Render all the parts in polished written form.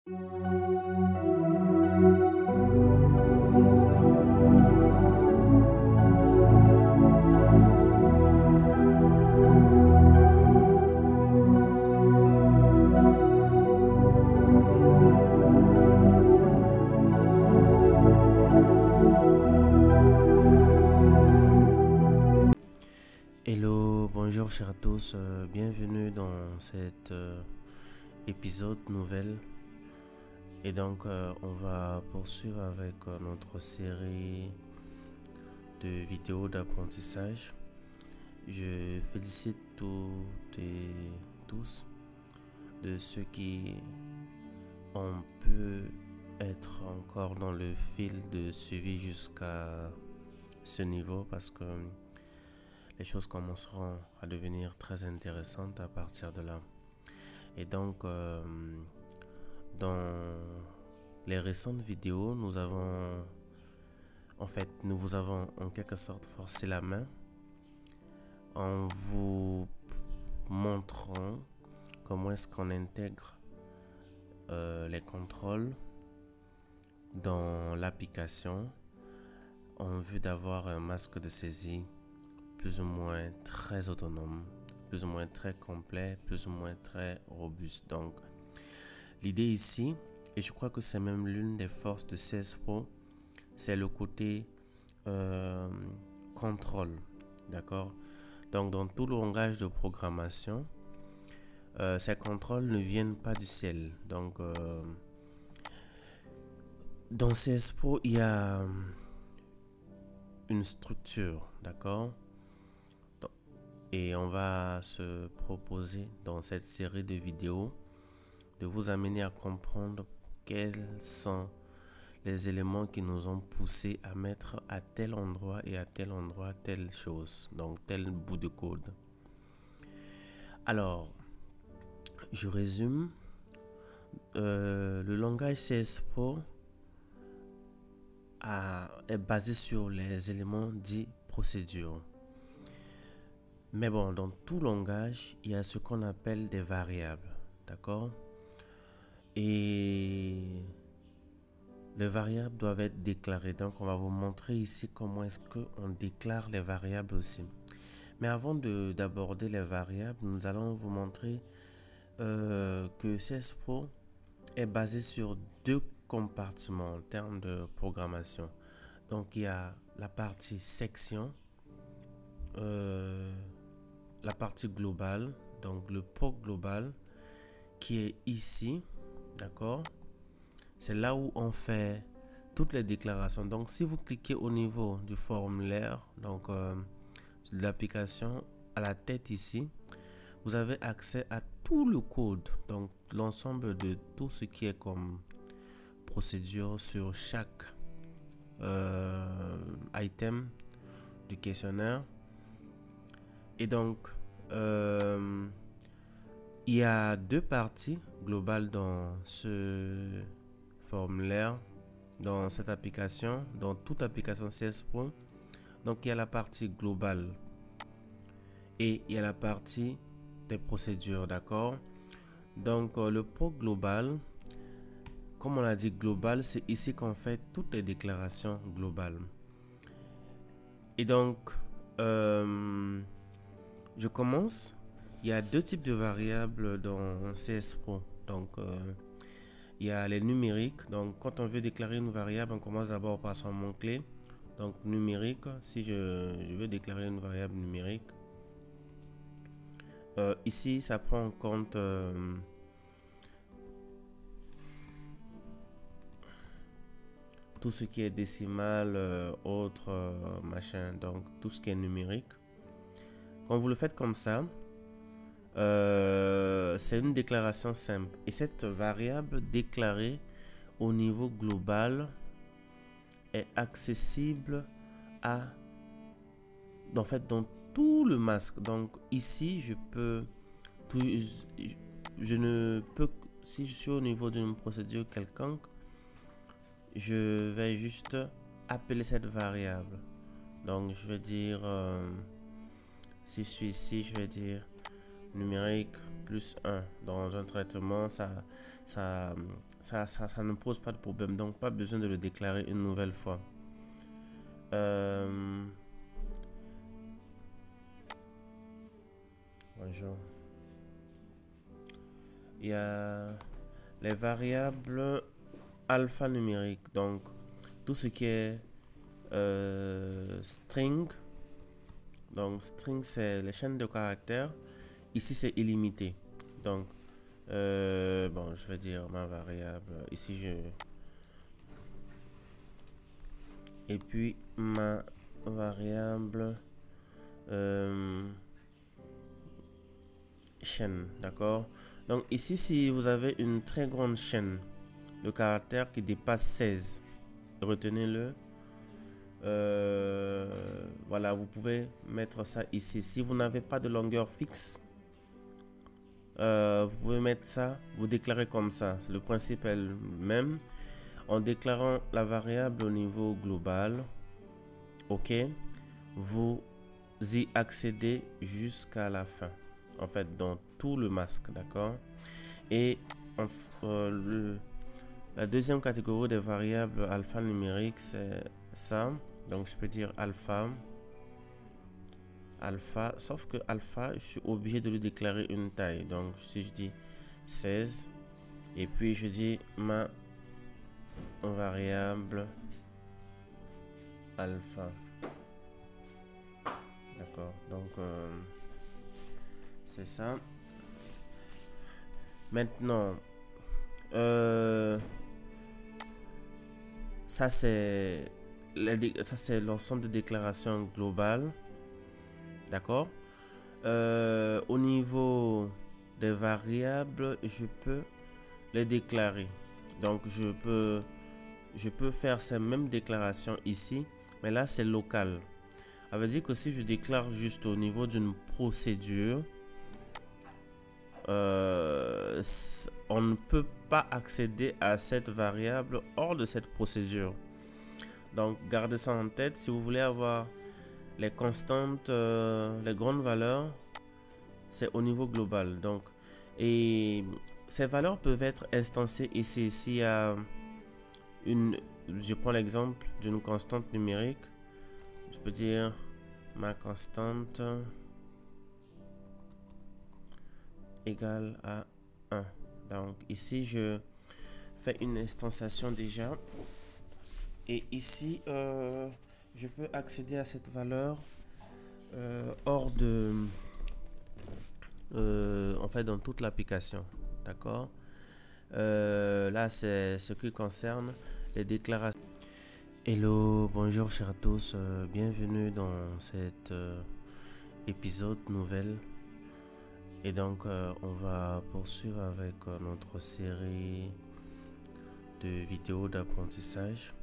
Hello, bonjour chers à tous, bienvenue dans cet épisode nouvelle. Et donc on va poursuivre avec notre série de vidéos d'apprentissage. Je félicite toutes et tous de ceux qui ont pu être encore dans le fil de suivi jusqu'à ce niveau, parce que les choses commenceront à devenir très intéressantes à partir de là. Et donc, dans les récentes vidéos, nous vous avons en quelque sorte forcé la main en vous montrant comment est-ce qu'on intègre les contrôles dans l'application en vue d'avoir un masque de saisie plus ou moins très autonome, plus ou moins très complet, plus ou moins très robuste. Donc, l'idée ici, et je crois que c'est même l'une des forces de CS Pro, c'est le côté contrôle, d'accord? Donc, dans tout le langage de programmation, ces contrôles ne viennent pas du ciel. Donc, dans CS Pro, il y a une structure, d'accord? Et on va se proposer dans cette série de vidéos de vous amener à comprendre quels sont les éléments qui nous ont poussé à mettre à tel endroit et à tel endroit telle chose, donc tel bout de code. Alors, je résume. Le langage CS Pro est basé sur les éléments dits procédures. Mais bon, dans tout langage, il y a ce qu'on appelle des variables, d'accord? Et les variables doivent être déclarées. Donc, on va vous montrer ici comment est-ce qu'on déclare les variables aussi. Mais avant d'aborder les variables, nous allons vous montrer que CS Pro est basé sur deux compartiments en termes de programmation. Donc, il y a la partie section, la partie globale, donc le POC global qui est ici, d'accord? C'est là où on fait toutes les déclarations. Donc, si vous cliquez au niveau du formulaire, donc de l'application, à la tête ici, vous avez accès à tout le code, donc l'ensemble de tout ce qui est comme procédure sur chaque item du questionnaire. Et donc, il y a deux parties globales dans ce formulaire, dans cette application, dans toute application CS Pro. Donc, il y a la partie globale et il y a la partie des procédures, d'accord? Donc, le Pro global, comme on l'a dit global, c'est ici qu'on fait toutes les déclarations globales. Et donc, je commence. Il y a deux types de variables dans CS Pro. Donc, il y a les numériques. Donc, quand on veut déclarer une variable, on commence d'abord par son mot-clé. Donc, numérique. Si je veux déclarer une variable numérique, ici, ça prend en compte tout ce qui est décimal, autre, machin. Donc, tout ce qui est numérique. Quand vous le faites comme ça, c'est une déclaration simple. Et cette variable déclarée au niveau global est accessible dans tout le masque. Donc ici, je ne peux, si je suis au niveau d'une procédure quelconque, je vais juste appeler cette variable. Donc je vais dire, si je suis ici, je vais dire numérique plus 1. Dans un traitement, ça ça ne pose pas de problème. Donc, pas besoin de le déclarer une nouvelle fois. Bonjour. Il y a les variables alphanumériques. Donc, tout ce qui est string. Donc, string, c'est les chaînes de caractères. Ici, c'est illimité. Donc, bon, je vais dire ma variable. Ici, et puis, ma variable chaîne, d'accord? Donc, ici, si vous avez une très grande chaîne de caractères qui dépasse 16, retenez-le. Voilà, vous pouvez mettre ça ici. Si vous n'avez pas de longueur fixe, vous pouvez mettre ça, vous déclarez comme ça. Le principe est le même. En déclarant la variable au niveau global, ok, vous y accédez jusqu'à la fin, en fait, dans tout le masque, d'accord. Et la deuxième catégorie des variables alphanumériques, c'est ça. Donc, je peux dire alpha, sauf que alpha, je suis obligé de lui déclarer une taille. Donc, si je dis 16, et puis je dis ma variable alpha. D'accord, donc c'est ça. Maintenant, ça c'est l'ensemble de déclarations globales. D'accord. Au niveau des variables, je peux les déclarer. Donc je peux faire ces mêmes déclarations ici, mais là c'est local. Ça veut dire que si je déclare juste au niveau d'une procédure, on ne peut pas accéder à cette variable hors de cette procédure. Donc gardez ça en tête. Si vous voulez avoir les constantes, les grandes valeurs, c'est au niveau global. Donc, et ces valeurs peuvent être instanciées ici. S'il y a je prends l'exemple d'une constante numérique, je peux dire ma constante égale à 1. Donc ici je fais une instanciation déjà, et ici je peux accéder à cette valeur hors de en fait dans toute l'application, d'accord. Là c'est ce qui concerne les déclarations. Hello, bonjour chers à tous, bienvenue dans cet épisode nouvelle. Et donc on va poursuivre avec notre série de vidéos d'apprentissage.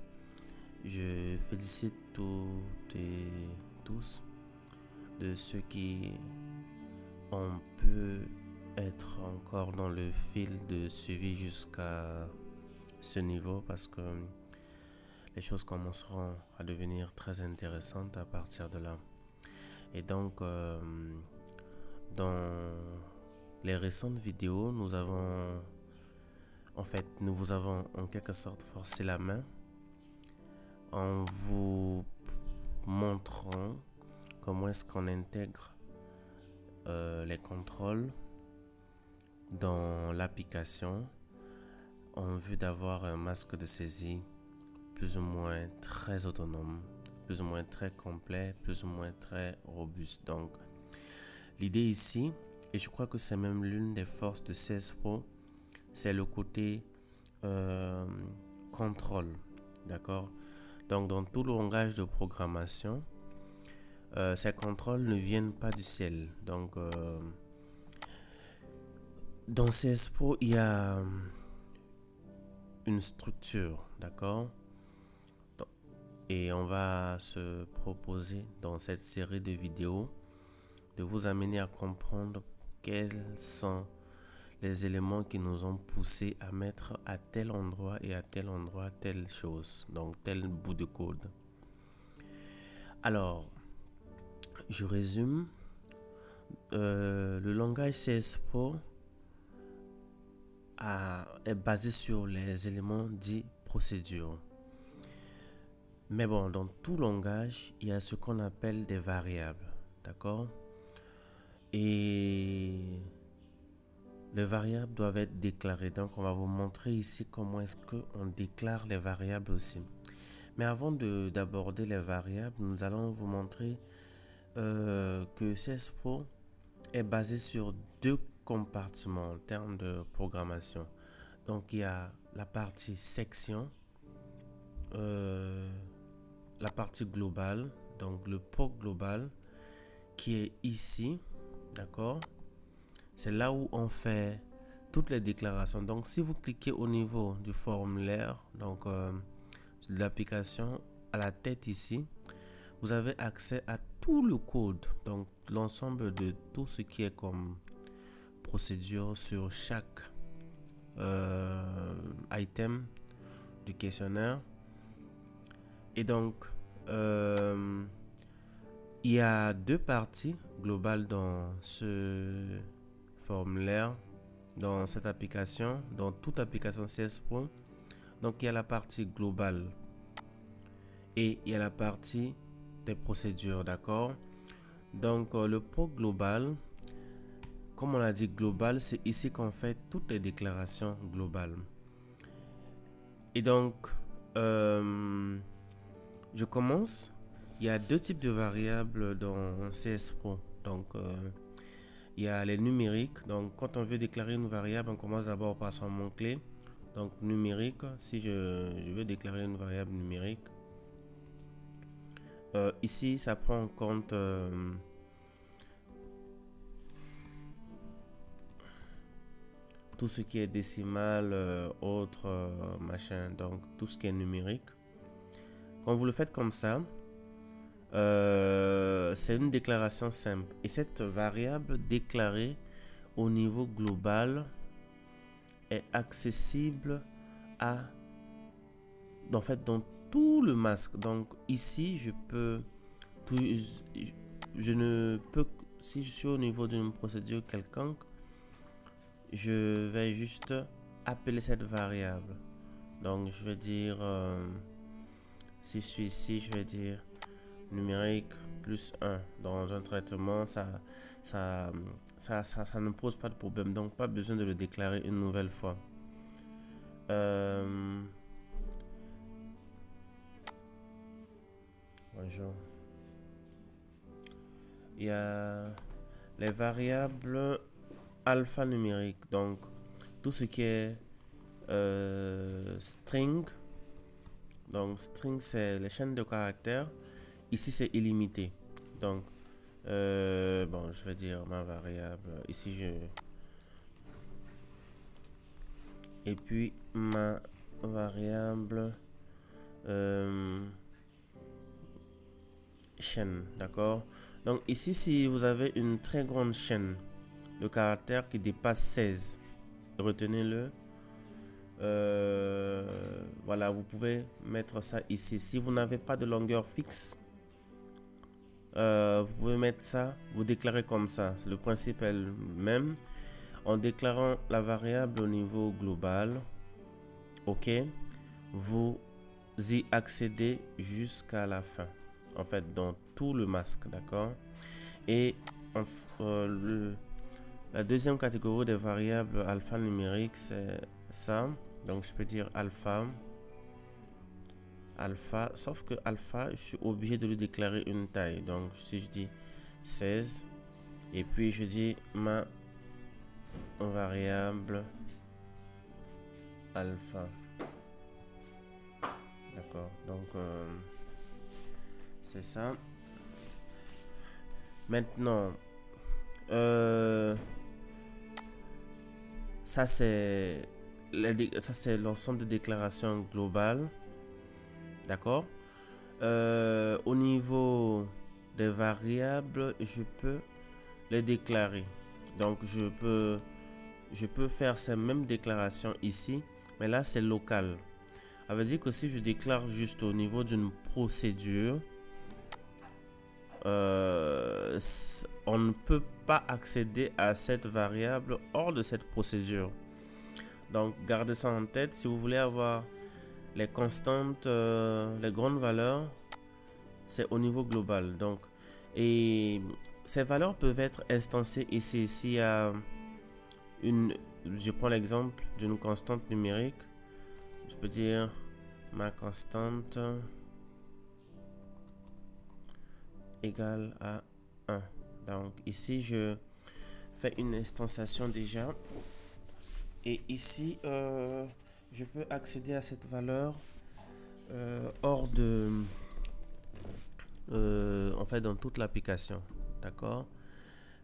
Je félicite toutes et tous de ceux qui ont pu être encore dans le fil de suivi jusqu'à ce niveau, parce que les choses commenceront à devenir très intéressantes à partir de là. Et donc dans les récentes vidéos, nous vous avons en quelque sorte forcé la main en vous montrant comment est-ce qu'on intègre les contrôles dans l'application en vue d'avoir un masque de saisie plus ou moins très autonome, plus ou moins très complet, plus ou moins très robuste. Donc l'idée ici, et je crois que c'est même l'une des forces de CS Pro, c'est le côté contrôle, d'accord. Donc dans tout le langage de programmation, ces contrôles ne viennent pas du ciel. Donc dans CS Pro, il y a une structure, d'accord. Et on va se proposer dans cette série de vidéos de vous amener à comprendre quels sont les éléments qui nous ont poussé à mettre à tel endroit et à tel endroit telle chose, donc tel bout de code. Alors, je résume. Le langage CS Pro est basé sur les éléments dits procédures. Mais bon, dans tout langage, il y a ce qu'on appelle des variables, d'accord? Et les variables doivent être déclarées. Donc, on va vous montrer ici comment est-ce qu'on déclare les variables aussi. Mais avant d'aborder les variables, nous allons vous montrer que CS Pro est basé sur deux compartiments en termes de programmation. Donc, il y a la partie section, la partie globale, donc le POC global qui est ici, d'accord? C'est là où on fait toutes les déclarations. Donc, si vous cliquez au niveau du formulaire, donc de l'application, à la tête ici, vous avez accès à tout le code, donc l'ensemble de tout ce qui est comme procédure sur chaque item du questionnaire. Et donc, il y a deux parties globales dans ce formulaire, dans cette application, dans toute application CS Pro. Donc, il y a la partie globale et il y a la partie des procédures, d'accord? Donc, le Pro global, comme on l'a dit global, c'est ici qu'on fait toutes les déclarations globales. Et donc, je commence. Il y a deux types de variables dans CS Pro. Donc, il y a les numériques. Donc, quand on veut déclarer une variable, on commence d'abord par son mot-clé. Donc, numérique, si je veux déclarer une variable numérique, ici, ça prend en compte tout ce qui est décimal, autre, machin. Donc, tout ce qui est numérique. Quand vous le faites comme ça, c'est une déclaration simple. Et cette variable déclarée au niveau global est accessible en fait, dans tout le masque. Donc ici, je ne peux, si je suis au niveau d'une procédure quelconque, je vais juste appeler cette variable. Donc je vais dire, si je suis ici, je vais dire numérique plus 1 dans un traitement, ça ne pose pas de problème, donc pas besoin de le déclarer une nouvelle fois. Bonjour. Il y a les variables alphanumériques, donc tout ce qui est string. Donc string, c'est les chaînes de caractères. Ici, c'est illimité. Donc, bon, je vais dire ma variable. Ici, et puis, ma variable chaîne, d'accord? Donc, ici, si vous avez une très grande chaîne de caractères qui dépasse 16, retenez-le. Voilà, vous pouvez mettre ça ici. Si vous n'avez pas de longueur fixe, vous pouvez mettre ça, vous déclarez comme ça. Le principe est le même. En déclarant la variable au niveau global, ok, vous y accédez jusqu'à la fin, en fait, dans tout le masque, d'accord. Et la deuxième catégorie des variables alphanumériques, c'est ça. Donc je peux dire alpha, sauf que alpha, je suis obligé de lui déclarer une taille. Donc si je dis 16 et puis je dis ma variable alpha, d'accord. Donc c'est ça. Maintenant ça c'est l'ensemble de déclarations globales, d'accord. Au niveau des variables, je peux les déclarer. Donc je peux faire ces mêmes déclarations ici, mais là c'est local. Ça veut dire que si je déclare juste au niveau d'une procédure, on ne peut pas accéder à cette variable hors de cette procédure. Donc gardez ça en tête. Si vous voulez avoir les constantes, les grandes valeurs, c'est au niveau global. Donc, et ces valeurs peuvent être instanciées ici. S'il y a je prends l'exemple d'une constante numérique, je peux dire ma constante égale à 1. Donc ici je fais une instanciation déjà, et ici je peux accéder à cette valeur hors de en fait dans toute l'application, d'accord.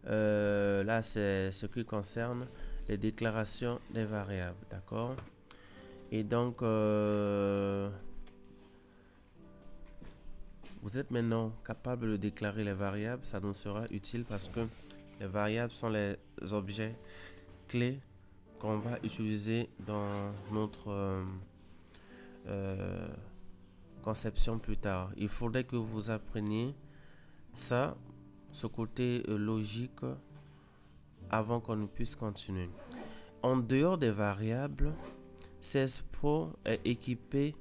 Là c'est ce qui concerne les déclarations des variables, d'accord. Et donc vous êtes maintenant capable de déclarer les variables. Ça nous sera utile parce que les variables sont les objets clés qu'on va utiliser dans notre conception plus tard. Il faudrait que vous appreniez ça, ce côté logique, avant qu'on ne puisse continuer. En dehors des variables, CS Pro est équipé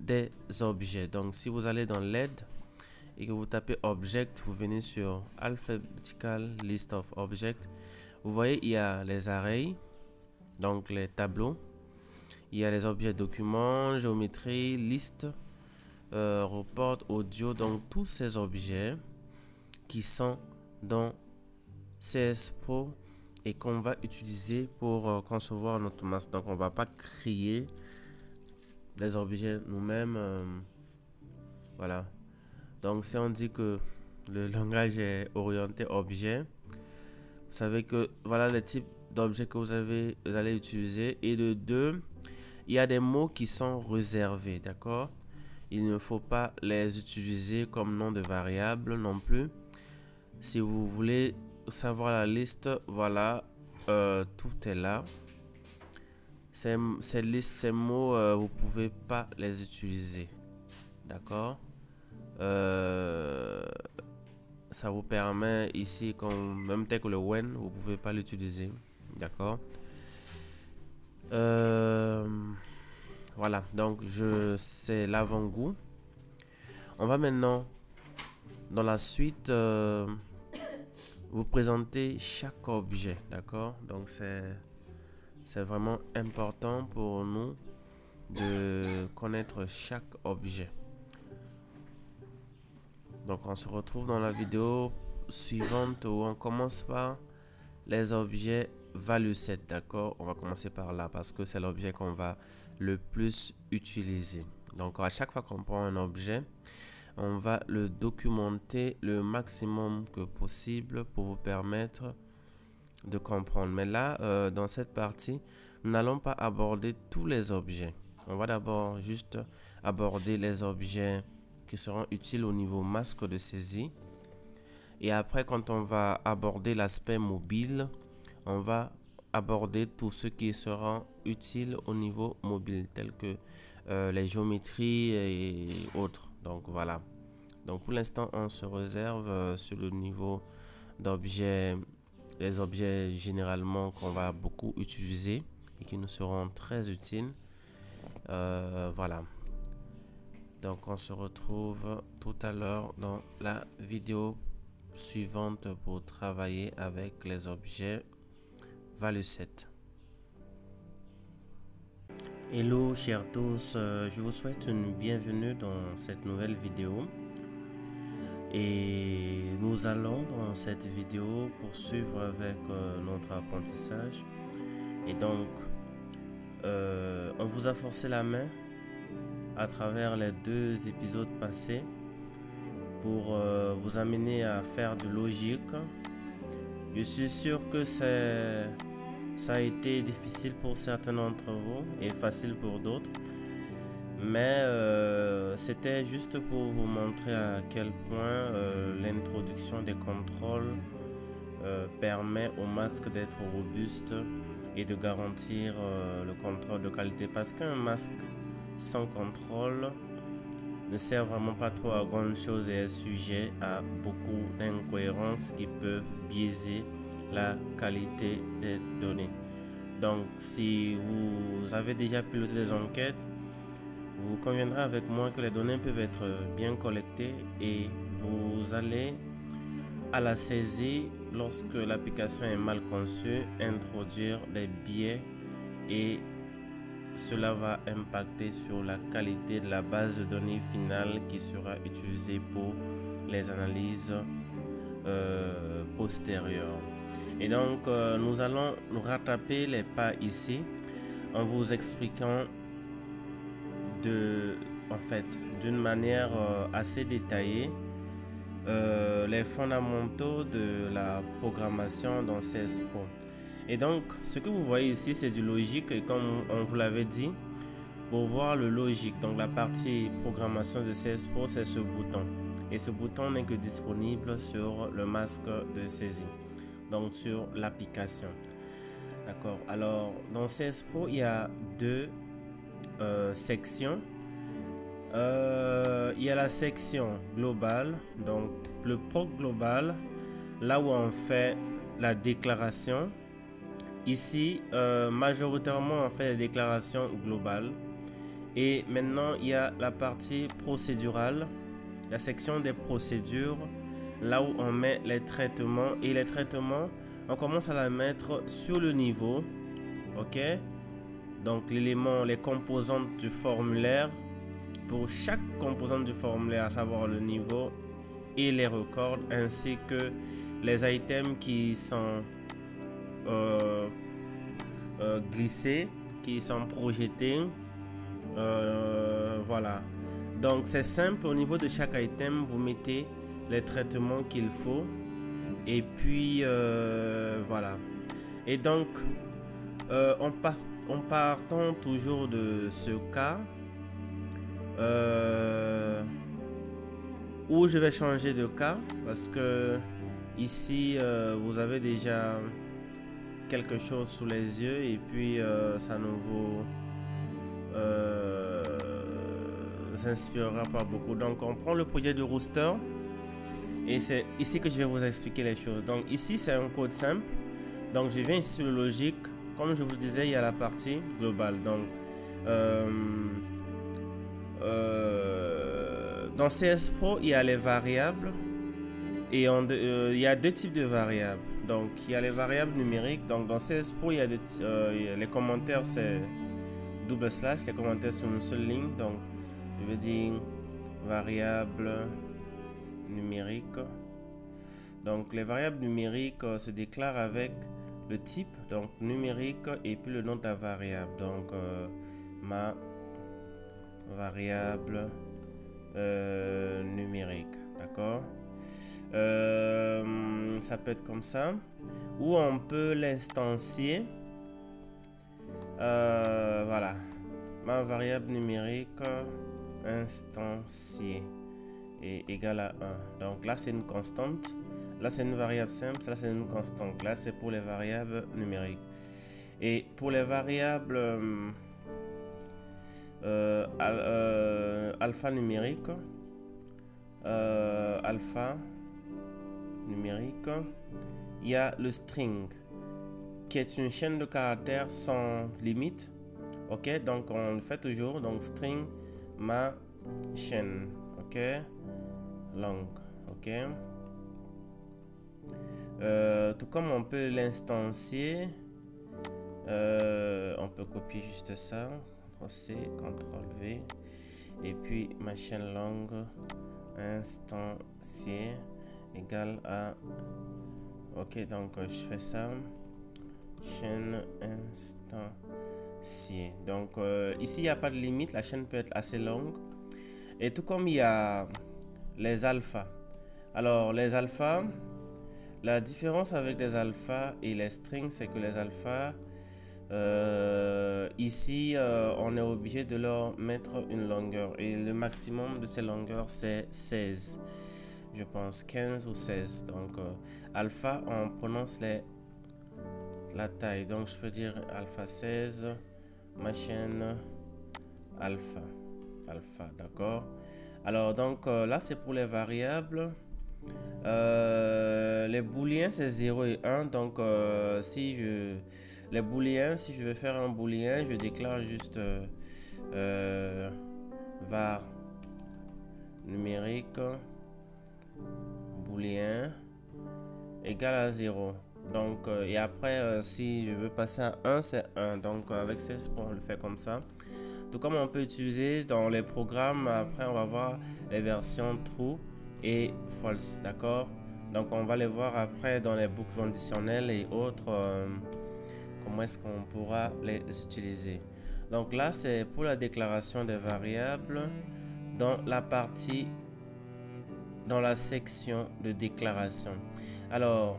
des objets. Donc si vous allez dans l'aide et que vous tapez object, vous venez sur alphabetical list of objects, vous voyez il y a les arrays, donc les tableaux, il y a les objets documents, géométrie, liste, report, audio. Donc tous ces objets qui sont dans CS Pro et qu'on va utiliser pour concevoir notre masse. Donc on va pas créer des objets nous-mêmes, voilà. Donc si on dit que le langage est orienté objet, vous savez que voilà les types d'objets que vous allez utiliser. Et de deux, il y a des mots qui sont réservés, d'accord. Il ne faut pas les utiliser comme nom de variable non plus. Si vous voulez savoir la liste, voilà, tout est là. Ces listes, ces mots, vous pouvez pas les utiliser, d'accord. Ça vous permet ici, comme même tel que le when, vous pouvez pas l'utiliser, d'accord. Voilà, donc c'est l'avant-goût. On va maintenant dans la suite vous présenter chaque objet, d'accord. Donc c'est vraiment important pour nous de connaître chaque objet. Donc on se retrouve dans la vidéo suivante où on commence par les objets value set, d'accord. On va commencer par là parce que c'est l'objet qu'on va le plus utiliser. Donc à chaque fois qu'on prend un objet, on va le documenter le maximum que possible pour vous permettre de comprendre. Mais là, dans cette partie, nous n'allons pas aborder tous les objets. On va d'abord juste aborder les objets qui seront utiles au niveau masque de saisie. Et après, quand on va aborder l'aspect mobile, on va aborder tout ce qui sera utile au niveau mobile, tel que les géométries et autres. Donc voilà. Donc pour l'instant, on se réserve sur le niveau d'objets, les objets généralement qu'on va beaucoup utiliser et qui nous seront très utiles. Voilà. Donc on se retrouve tout à l'heure dans la vidéo suivante pour travailler avec les objets value set. Hello chers tous, je vous souhaite une bienvenue dans cette nouvelle vidéo. Et nous allons dans cette vidéo poursuivre avec notre apprentissage. Et donc, on vous a forcé la main à travers les 2 épisodes passés pour vous amener à faire de logique. Je suis sûr que ça a été difficile pour certains d'entre vous et facile pour d'autres. Mais c'était juste pour vous montrer à quel point l'introduction des contrôles permet au masque d'être robuste et de garantir le contrôle de qualité. Parce qu'un masque sans contrôle ne sert vraiment pas trop à grand chose et est sujet à beaucoup d'incohérences qui peuvent biaiser la qualité des données. Donc, si vous avez déjà piloté des enquêtes, vous conviendrez avec moi que les données peuvent être bien collectées et vous allez à la saisie, lorsque l'application est mal conçue, introduire des biais et cela va impacter sur la qualité de la base de données finale qui sera utilisée pour les analyses postérieures. Et donc, nous allons nous rattraper les pas ici en vous expliquant d'une manière assez détaillée les fondamentaux de la programmation dans CS Pro. Et donc, ce que vous voyez ici, c'est du logique. Et comme on vous l'avait dit, pour voir le logique, donc la partie programmation de CS Pro, c'est ce bouton. Et ce bouton n'est que disponible sur le masque de saisie, donc sur l'application. D'accord. Alors, dans CS Pro, il y a deux sections. Il y a la section globale, donc le PROC global, là où on fait la déclaration. Ici, majoritairement, on fait les déclarations globales. Et maintenant, il y a la partie procédurale, la section des procédures, là où on met les traitements. Et les traitements, on commence à la mettre sur le niveau. OK? Donc, l'élément, les composantes du formulaire. Pour chaque composante du formulaire, à savoir le niveau et les records, ainsi que les items qui sont glissés, qui sont projetés. Voilà. Donc c'est simple, au niveau de chaque item, vous mettez les traitements qu'il faut. Et puis voilà. Et donc, en partant toujours de ce cas, où je vais changer de cas parce que ici vous avez déjà quelque chose sous les yeux et puis ça ne vous inspirera pas beaucoup. Donc on prend le projet de Rooster et c'est ici que je vais vous expliquer les choses. Donc ici c'est un code simple, donc je viens ici sur le logique. Comme je vous disais, il y a la partie globale. Donc dans CS Pro, il y a les variables et il y a deux types de variables. Donc, il y a les variables numériques. Donc, dans CS Pro, il y a les commentaires, c'est double slash. Les commentaires sont une seule ligne. Donc, je vais dire variable numérique. Donc, les variables numériques se déclarent avec le type, donc numérique, et puis le nom de la variable. Donc, ma variable numérique, d'accord. Ça peut être comme ça, ou on peut l'instancier. Voilà, ma variable numérique instanciée est égale à 1. Donc là c'est une constante, là c'est une variable simple, là c'est une constante. Là c'est pour les variables numériques. Et pour les variables alpha numérique, il y a le string qui est une chaîne de caractères sans limite. Ok, donc on le fait toujours. Donc string ma chaîne, ok, long, ok. Tout comme on peut l'instancier, on peut copier juste ça, CTRL-C, CTRL-V, et puis ma chaîne longue instancier égale à, ok, donc je fais ça, chaîne instancier. Donc ici il n'y a pas de limite, la chaîne peut être assez longue. Et tout comme il y a les alphas. Alors les alphas, la différence avec les alphas et les strings, c'est que les alphas, ici on est obligé de leur mettre une longueur, et le maximum de ces longueurs c'est 16, je pense 15 ou 16. Donc alpha, on prononce la taille, donc je peux dire alpha 16, ma chaîne alpha, d'accord. Alors donc là c'est pour les variables. Les booléens c'est 0 et 1. Donc si je les booléens, si je veux faire un booléen, je déclare juste var numérique booléen égale à 0. Donc, et après, si je veux passer à 1, c'est 1. Donc, avec CESPRO, on le fait comme ça. Tout comme on peut utiliser dans les programmes, après, on va voir les versions true et false. D'accord? Donc, on va les voir après dans les boucles conditionnelles et autres. Comment est-ce qu'on pourra les utiliser? Donc, là, c'est pour la déclaration des variables dans la partie, dans la section de déclaration. Alors,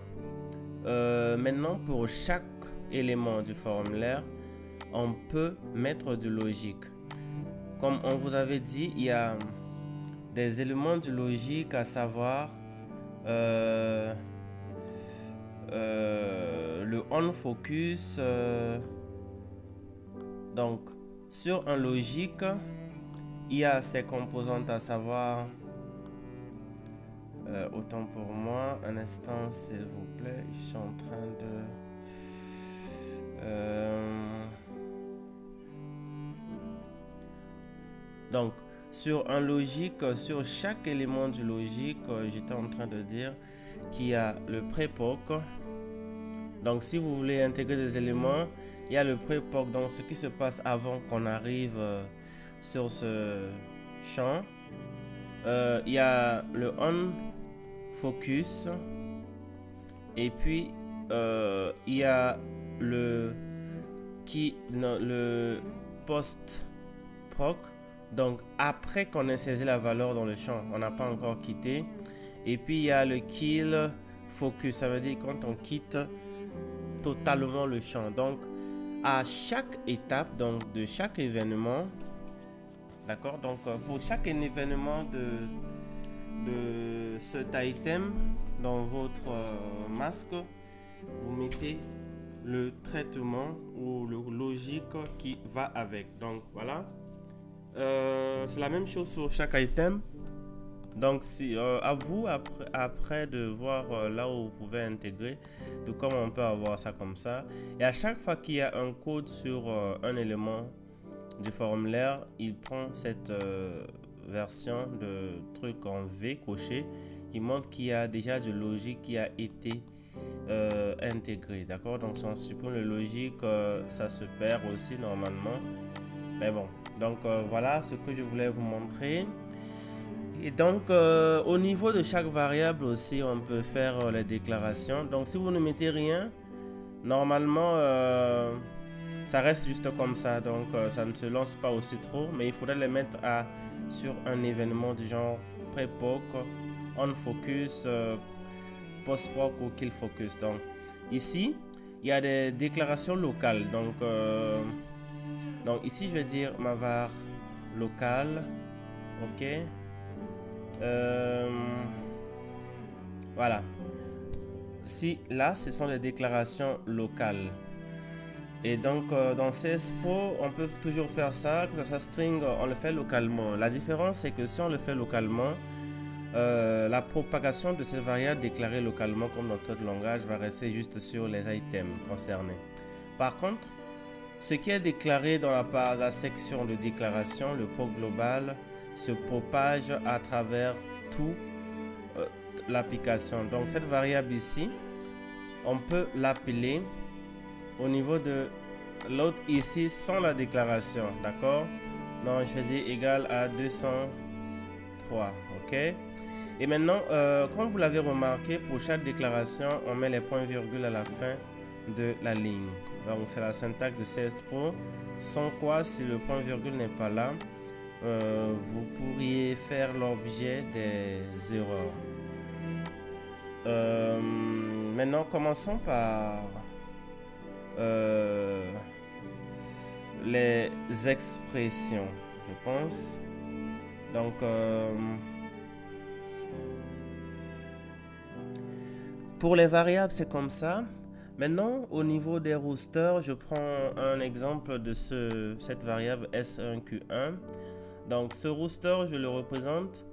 maintenant, pour chaque élément du formulaire, on peut mettre de logique. Comme on vous avait dit, il y a des éléments de logique, à savoir le on focus. Donc, sur un logique, il y a ses composantes, à savoir autant pour moi, un instant s'il vous plaît, je suis en train de donc sur un logique, sur chaque élément du logique, j'étais en train de dire qu'il y a le prépoc. Donc si vous voulez intégrer des éléments, il y a le prépoc, donc ce qui se passe avant qu'on arrive sur ce champ. Il y a le on focus et puis il y a le post proc, donc après qu'on ait saisi la valeur dans le champ, on n'a pas encore quitté. Et puis il y a le kill focus, ça veut dire quand on quitte totalement le champ. Donc à chaque étape, donc de chaque événement, d'accord, donc pour chaque événement de cet item dans votre masque, vous mettez le traitement ou le logique qui va avec. Donc voilà, c'est la même chose pour chaque item. Donc si à vous après de voir là où vous pouvez intégrer, tout comme on peut avoir ça comme ça. Et à chaque fois qu'il y a un code sur un élément du formulaire, il prend cette version de truc en V coché qui montre qu'il y a déjà de logique qui a été intégré. D'accord, donc si on supprime le logique, ça se perd aussi normalement, mais bon. Donc voilà ce que je voulais vous montrer. Et donc au niveau de chaque variable aussi, on peut faire les déclarations. Donc si vous ne mettez rien, normalement ça reste juste comme ça, donc ça ne se lance pas aussi trop, mais il faudrait les mettre sur un événement du genre prépoc, on focus, post proc ou kill focus. Donc ici il y a des déclarations locales, donc ici je vais dire ma var locale, ok. Voilà, si là ce sont les déclarations locales. Et donc dans CSPRO, on peut toujours faire ça, que ce soit string, on le fait localement. La différence, c'est que si on le fait localement, la propagation de cette variable déclarée localement, comme dans tout langage, va rester juste sur les items concernés. Par contre, ce qui est déclaré dans la section de déclaration, le proc global, se propage à travers toute l'application. Donc cette variable ici, on peut l'appeler au niveau de l'autre ici sans la déclaration, d'accord. Donc je vais dire égal à 203, ok. Et maintenant comme vous l'avez remarqué, pour chaque déclaration on met les points virgules à la fin de la ligne. Donc c'est la syntaxe de CSPRO, sans quoi si le point virgule n'est pas là, vous pourriez faire l'objet des erreurs. Maintenant commençons par les expressions, je pense. Donc pour les variables c'est comme ça. Maintenant au niveau des roosters, je prends un exemple de cette variable S1Q1. Donc ce rooster, je le représente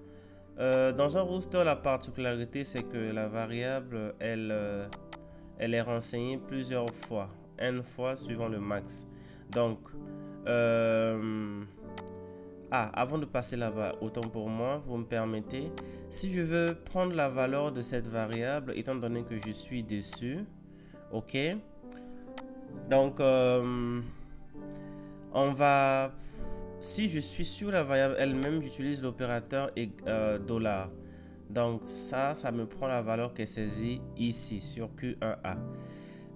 dans un rooster. La particularité c'est que la variable elle est renseignée plusieurs fois. n fois suivant le max. Donc, avant de passer là-bas, autant pour moi, vous me permettez, si je veux prendre la valeur de cette variable, étant donné que je suis dessus, ok, donc on va, si je suis sur la variable elle-même, j'utilise l'opérateur $. Donc ça me prend la valeur qui est saisie ici sur Q1A.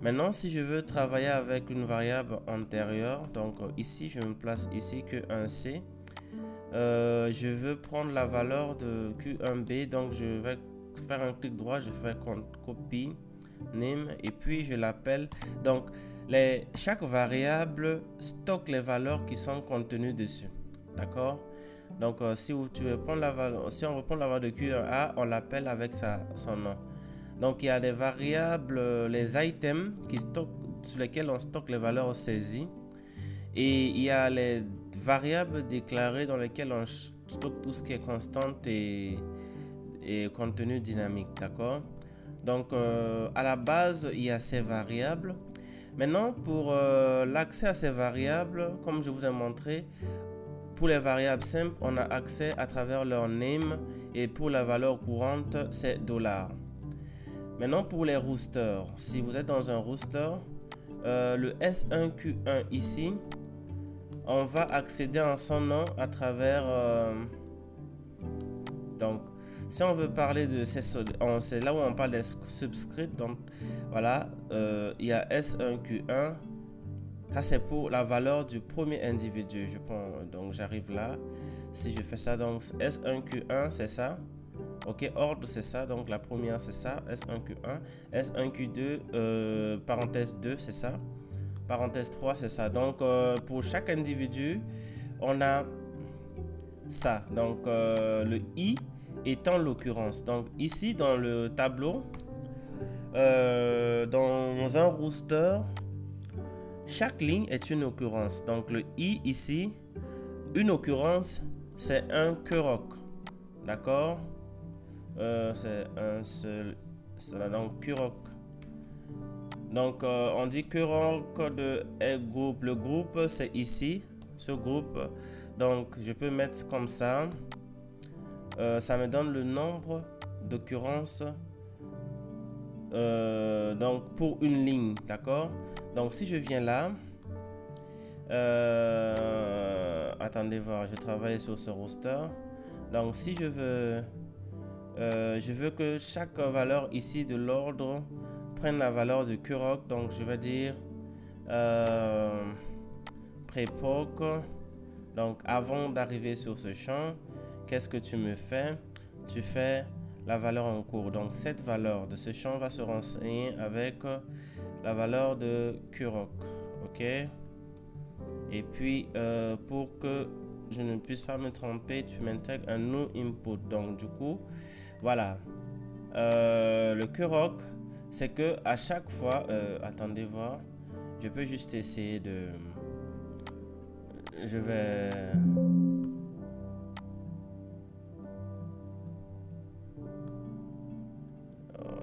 Maintenant, si je veux travailler avec une variable antérieure, donc ici je me place ici Q1C, je veux prendre la valeur de Q1B, donc je vais faire un clic droit, je fais copie name et puis je l'appelle. Donc chaque variable stocke les valeurs qui sont contenues dessus, d'accord. Donc si tu veux prendre la valeur, si on veut prendre la valeur de Q1A, on l'appelle avec son nom. Donc il y a des variables, les items sur lesquels on stocke les valeurs saisies, et il y a les variables déclarées dans lesquelles on stocke tout ce qui est constante et contenu dynamique, d'accord. Donc à la base il y a ces variables. Maintenant pour l'accès à ces variables, comme je vous ai montré, pour les variables simples on a accès à travers leur name, et pour la valeur courante c'est $. Maintenant pour les roosters, si vous êtes dans un rooster, le S1Q1 ici, on va accéder à son nom à travers donc si on veut parler de c'est là où on parle des subscripts. Donc voilà, il y a S1Q1, ça c'est pour la valeur du premier individu. Je prends, donc j'arrive là, si je fais ça, donc S1Q1 c'est ça, ok, ordre c'est ça, donc la première c'est ça, S1Q1, S1Q2 parenthèse 2 c'est ça, parenthèse 3 c'est ça. Donc pour chaque individu on a ça, donc le I étant l'occurrence. Donc ici dans le tableau, dans un rooster, chaque ligne est une occurrence. Donc le I ici, une occurrence, c'est un Kurok, d'accord. C'est un seul, cela, donc Kurok. Donc on dit Kurok de groupe. Le groupe c'est ici, ce groupe. Donc je peux mettre comme ça, ça me donne le nombre d'occurrences donc pour une ligne, d'accord. Donc si je viens là, attendez voir, je travaille sur ce roster. Donc si je veux que chaque valeur ici de l'ordre prenne la valeur de Kurok, donc je vais dire prépoc. Donc avant d'arriver sur ce champ, qu'est-ce que tu me fais? Tu fais la valeur en cours. Donc cette valeur de ce champ va se renseigner avec la valeur de Kurok, ok. Et puis pour que je ne puisse pas me tromper, tu m'intègres un new input. Donc du coup voilà, le Kurok c'est que à chaque fois attendez voir, je peux juste essayer de, je vais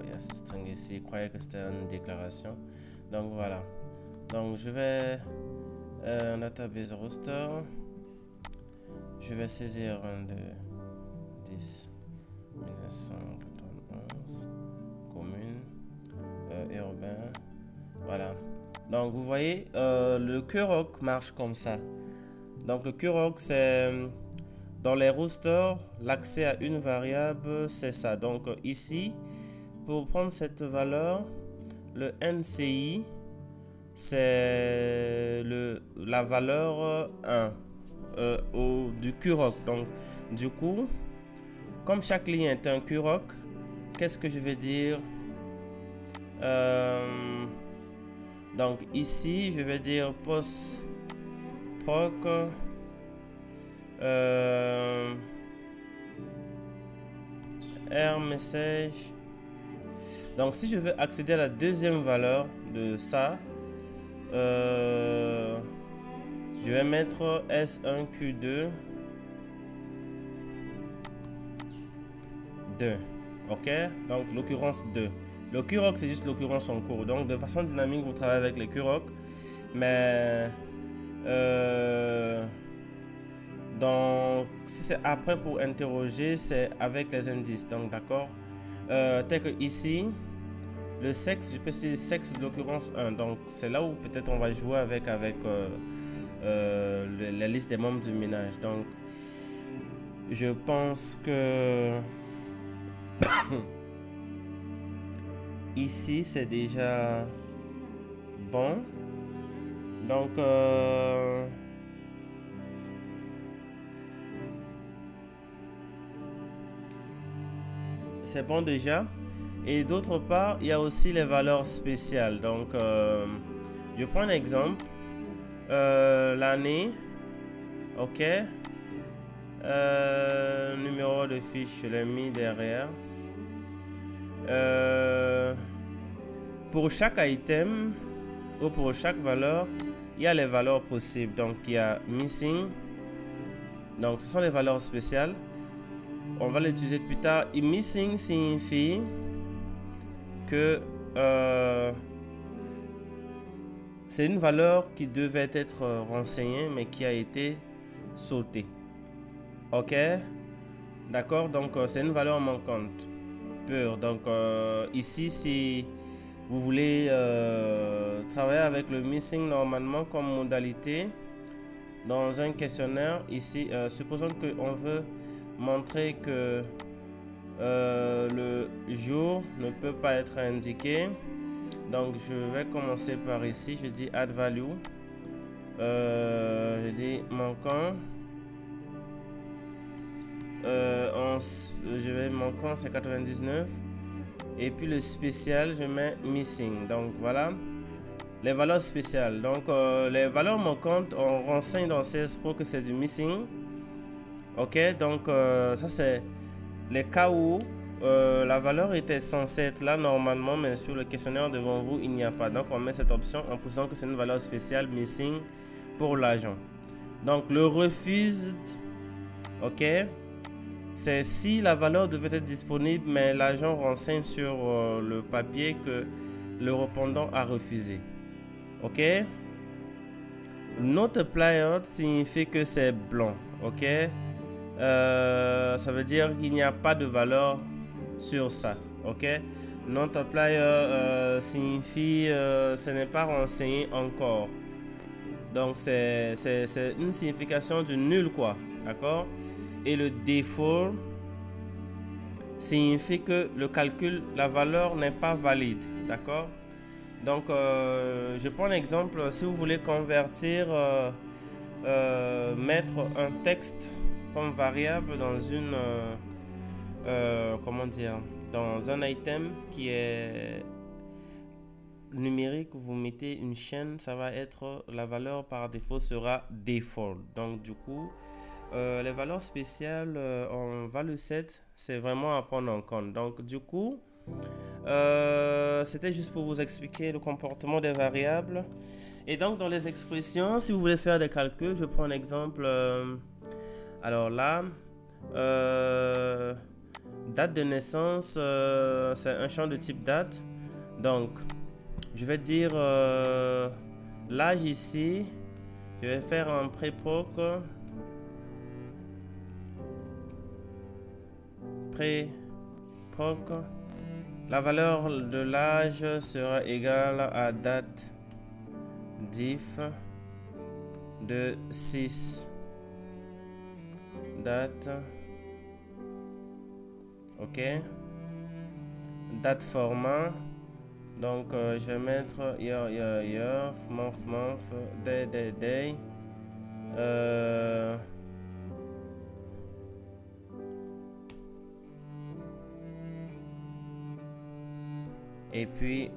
il y a ce string ici, je croyais que c'était une déclaration. Donc voilà, donc je vais database roster, je vais saisir un de 10 1991 commune urbain, voilà. Donc vous voyez le Kurok marche comme ça. Donc le Kurok c'est dans les roosters, l'accès à une variable c'est ça. Donc ici pour prendre cette valeur, le NCI c'est la valeur 1 du Kurok. Donc du coup, comme chaque ligne est un Kurok, qu'est-ce que je vais dire? Donc ici je vais dire post proc R message. Donc si je veux accéder à la deuxième valeur de ça, je vais mettre S1Q2 2, ok. Donc l'occurrence 2. Le QROC, c'est juste l'occurrence en cours. Donc, de façon dynamique, vous travaillez avec les QROC. Mais donc, si c'est après pour interroger, c'est avec les indices. Donc, d'accord. Tel que ici, le sexe, je peux dire sexe de l'occurrence 1. Donc, c'est là où peut-être on va jouer avec la liste des membres du ménage. Donc, je pense que ici, c'est déjà bon. Donc, c'est bon déjà. Et d'autre part, il y a aussi les valeurs spéciales. Donc, je prends un exemple. L'année. OK. Numéro de fiche, je l'ai mis derrière. Pour chaque item ou pour chaque valeur, il y a les valeurs possibles. Donc, il y a missing. Donc, ce sont les valeurs spéciales. On va l'utiliser plus tard. Et missing signifie que c'est une valeur qui devait être renseignée, mais qui a été sautée. OK? D'accord? Donc, c'est une valeur manquante. Pure. Donc, ici, si vous voulez travailler avec le missing normalement comme modalité dans un questionnaire, ici, supposons qu'on veut montrer que le jour ne peut pas être indiqué. Donc, je vais commencer par ici. Je dis add value. Je dis manquant. Je vais manquant, c'est 99. Et puis le spécial, je mets missing. Donc, voilà les valeurs spéciales. Donc, les valeurs manquantes, on renseigne dans CS Pro que c'est du missing. OK, donc ça c'est les cas où la valeur était censée être là normalement, mais sur le questionnaire devant vous, il n'y a pas. Donc, on met cette option en poussant que c'est une valeur spéciale missing pour l'agent. Donc, le refused, OK, c'est si la valeur devait être disponible, mais l'agent renseigne sur le papier que le répondant a refusé. OK. Not applied signifie que c'est blanc. OK. Ça veut dire qu'il n'y a pas de valeur sur ça. OK. Not applied signifie ce n'est pas renseigné encore. Donc c'est une signification du nul quoi. D'accord. Et le défaut signifie que le calcul, la valeur n'est pas valide. D'accord. Donc, je prends un exemple. Si vous voulez convertir, mettre un texte comme variable dans une, comment dire, dans un item qui est numérique, vous mettez une chaîne, ça va être, la valeur par défaut sera default. Donc, du coup, les valeurs spéciales, on va le set, c'est vraiment à prendre en compte. Donc, du coup, c'était juste pour vous expliquer le comportement des variables. Et donc dans les expressions, si vous voulez faire des calculs, je prends un exemple. Alors là, date de naissance, c'est un champ de type date. Donc je vais dire l'âge ici. Je vais faire un préproc. La valeur de l'âge sera égale à date diff de 6 date. OK. Date format. Donc je vais mettre year, month, day. Et puis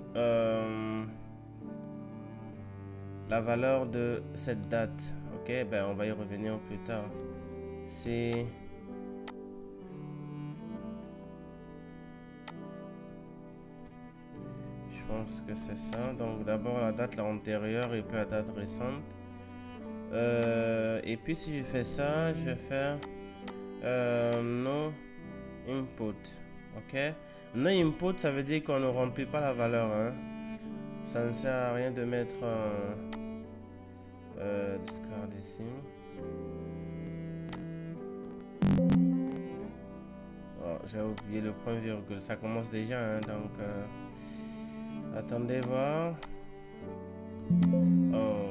la valeur de cette date. OK, ben on va y revenir plus tard. C'est je pense que c'est ça. Donc d'abord la date antérieure et puis la date récente. Et puis si je fais ça, je vais faire no input. Ok. No input, ça veut dire qu'on ne remplit pas la valeur. Hein. Ça ne sert à rien de mettre discard ici. Oh, j'ai oublié le point virgule. Ça commence déjà. Hein, donc, attendez voir. Oh.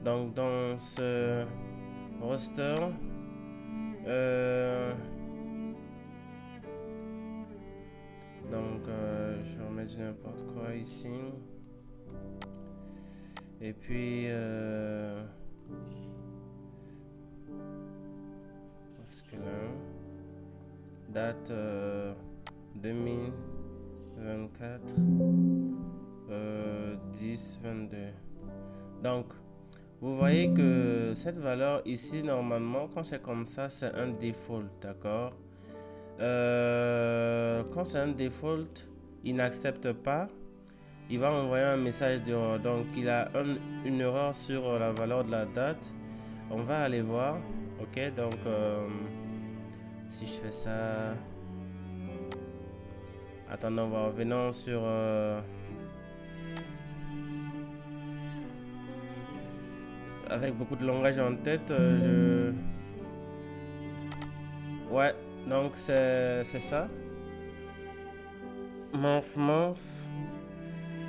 Donc dans ce roster, je vais remettre n'importe quoi ici. Et puis masculin, date 2024 10-22. Donc vous voyez que cette valeur ici, normalement, quand c'est comme ça, c'est un default, d'accord? Quand c'est un default, il n'accepte pas. Il va envoyer un message d'erreur. Donc, il a une erreur sur la valeur de la date. On va aller voir. Ok, donc, si je fais ça... Attendons, on va revenir sur... avec beaucoup de langage en tête, ouais, donc c'est ça. Month.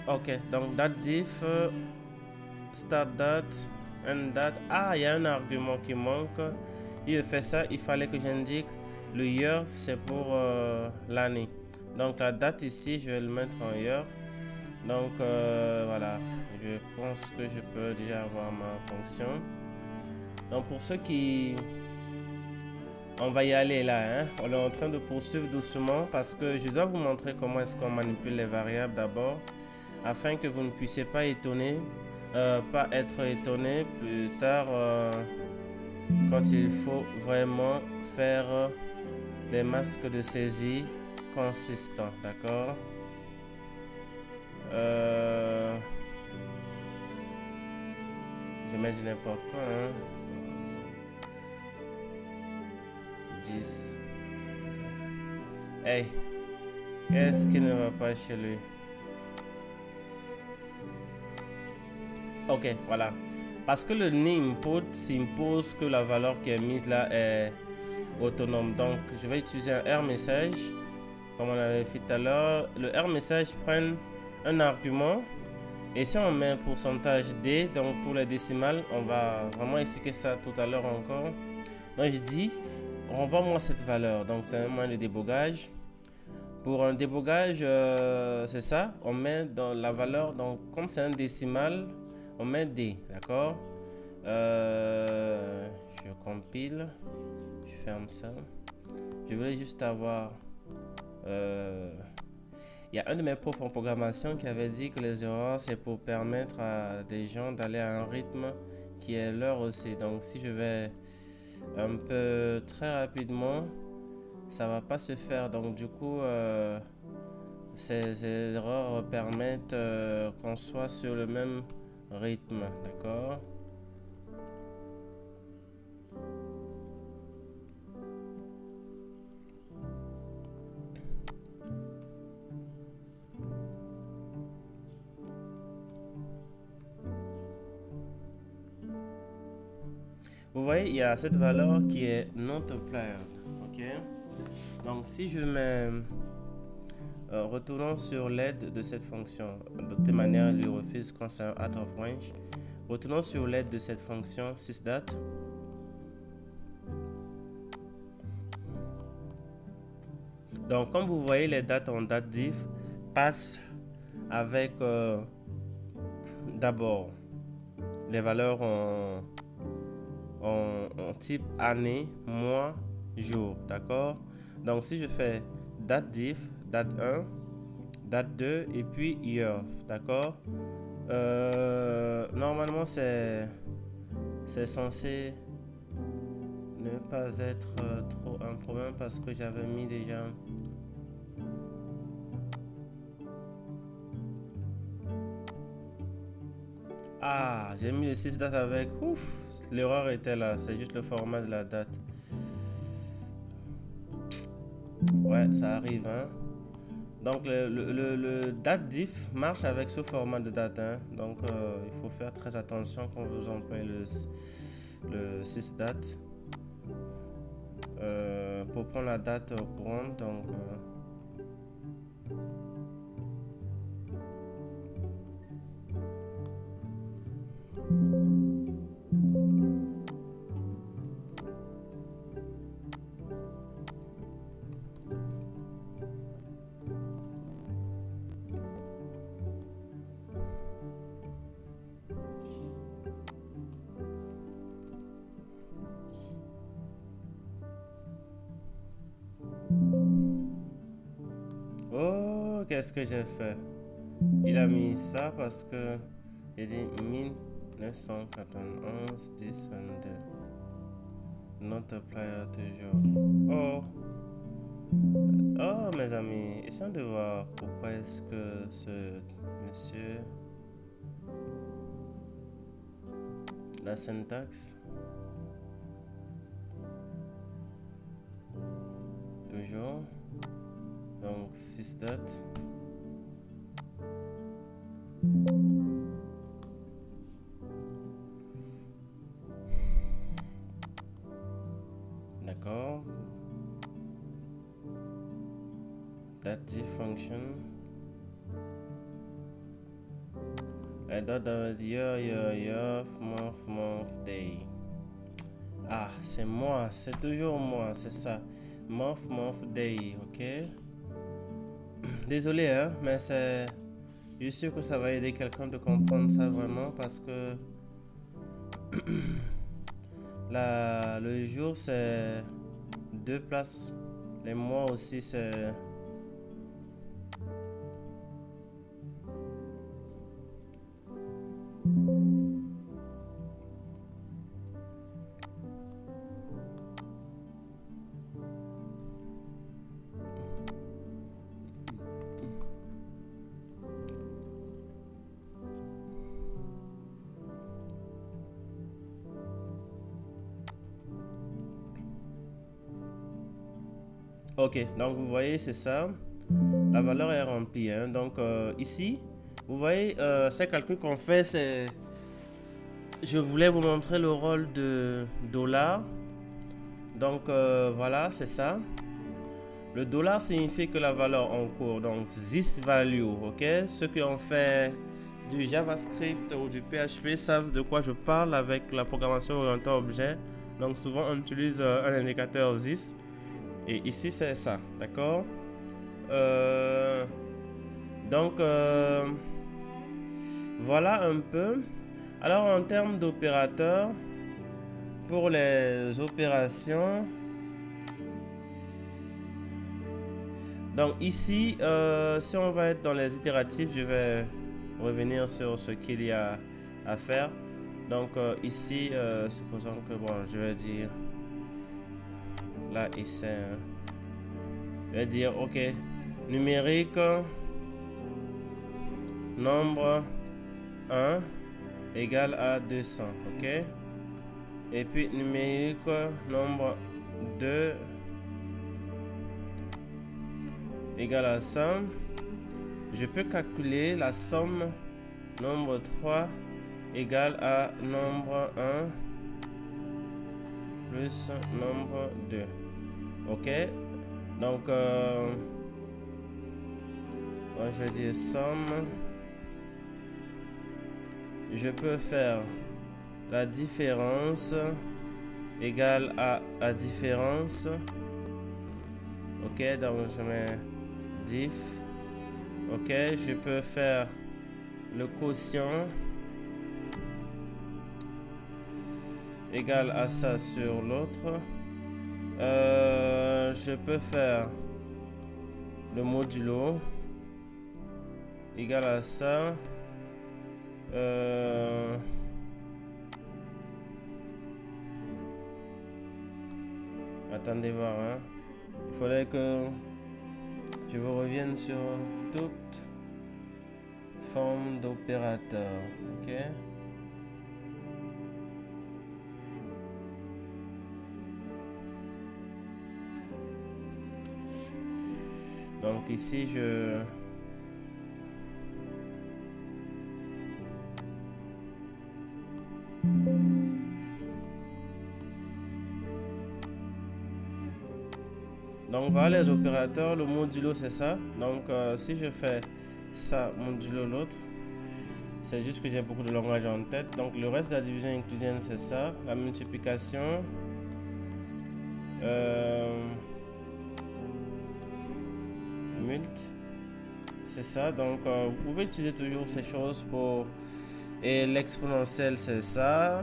Ok, donc date diff, start date, end date. Ah, il y a un argument qui manque. Il fait ça, il fallait que j'indique le year, c'est pour l'année. Donc la date ici, je vais le mettre en year. Donc voilà, je pense que je peux déjà avoir ma fonction. Donc pour ceux qui... On va y aller là, hein? On est en train de poursuivre doucement parce que je dois vous montrer comment est-ce qu'on manipule les variables d'abord, afin que vous ne puissiez pas être étonné plus tard quand il faut vraiment faire des masques de saisie consistants, d'accord? Je mets n'importe quoi, hein? 10. Hey, qu'est-ce qui ne va pas chez lui? Ok, voilà. Parce que le input s'impose que la valeur qui est mise là est autonome. Donc, je vais utiliser un R message, comme on avait fait tout à l'heure. Le R message prend un argument. Et si on met un pourcentage D, donc pour les décimales, on va vraiment expliquer ça tout à l'heure encore. Donc, je dis, renvoie-moi cette valeur. Donc, c'est un moyen de débogage. Pour un débogage, c'est ça. On met dans la valeur, donc comme c'est un décimal, on met D, d'accord? Je compile, je ferme ça. Je voulais juste avoir... il y a un de mes profs en programmation qui avait dit que les erreurs, c'est pour permettre à des gens d'aller à un rythme qui est leur aussi. Donc si je vais un peu très rapidement, ça va pas se faire. Donc du coup, ces erreurs permettent qu'on soit sur le même rythme, d'accord? Vous voyez, il y a cette valeur qui est not applied, ok? Donc si je mets retournons sur l'aide de cette fonction, de toute manière elle lui refuse quand c'est un out of range. Retournons sur l'aide de cette fonction sysdate. Donc comme vous voyez, les dates en date diff passent avec d'abord les valeurs en type année, mois, jour, d'accord? Donc si je fais date diff, date 1, date 2 et puis year, d'accord? Normalement c'est censé ne pas être trop un problème parce que j'avais mis déjà Ah, j'ai mis le 6 date avec. Ouf, l'erreur était là. C'est juste le format de la date. Ouais, ça arrive, hein. Donc, le date diff marche avec ce format de date, hein. Donc, il faut faire très attention quand vous employez le 6 date. Pour prendre la date courante, donc... Oh, qu'est-ce que j'ai fait? Il a mis ça parce que j'ai dit 1991 10 22. Not apply toujours. Oh. Oh, mes amis, essayons de voir pourquoi est-ce que ce monsieur... La syntaxe. Toujours. Donc, 6 dates. D'accord. Dative function. I dot the year, month, day. Ah, c'est moi, c'est toujours moi, c'est ça. Month, day, ok. Désolé, hein, mais c'est... Je suis sûr que ça va aider quelqu'un de comprendre ça vraiment parce que... le jour, c'est 2 places. Les mois aussi, c'est... Ok, donc vous voyez, c'est ça. La valeur est remplie, hein. Donc ici, vous voyez, ces calculs qu'on fait, c'est... Je voulais vous montrer le rôle de dollar. Donc voilà, c'est ça. Le dollar signifie que la valeur en cours, donc this value, ok. Ceux qui ont fait du JavaScript ou du PHP savent de quoi je parle avec la programmation orientée objet. Donc souvent on utilise un indicateur this. Et ici c'est ça, d'accord. Donc voilà un peu. Alors en termes d'opérateurs, pour les opérations, donc ici, si on va être dans les itératifs, je vais revenir sur ce qu'il y a à faire. Donc ici, supposons que, bon, je vais dire, là ici, hein, je vais dire, ok, numérique, nombre 1 égale à 200, ok. Et puis numérique, nombre 2 égale à 100. Je peux calculer la somme nombre 3 égale à nombre 1 plus nombre 2. Ok. Donc, je vais dire somme. Je peux faire la différence égale à la différence. Ok, donc je mets diff. Ok, je peux faire le quotient égal à ça sur l'autre. Je peux faire le modulo égal à ça. Attendez voir, hein. Il faudrait que je vous revienne sur toute forme d'opérateur. Ok. Donc ici, donc voilà les opérateurs, le modulo c'est ça. Donc si je fais ça, modulo l'autre, c'est juste que j'ai beaucoup de langage en tête. Donc le reste de la division euclidienne c'est ça. La multiplication. Mult. C'est ça. Donc vous pouvez utiliser toujours ces choses pour... Et l'exponentielle c'est ça.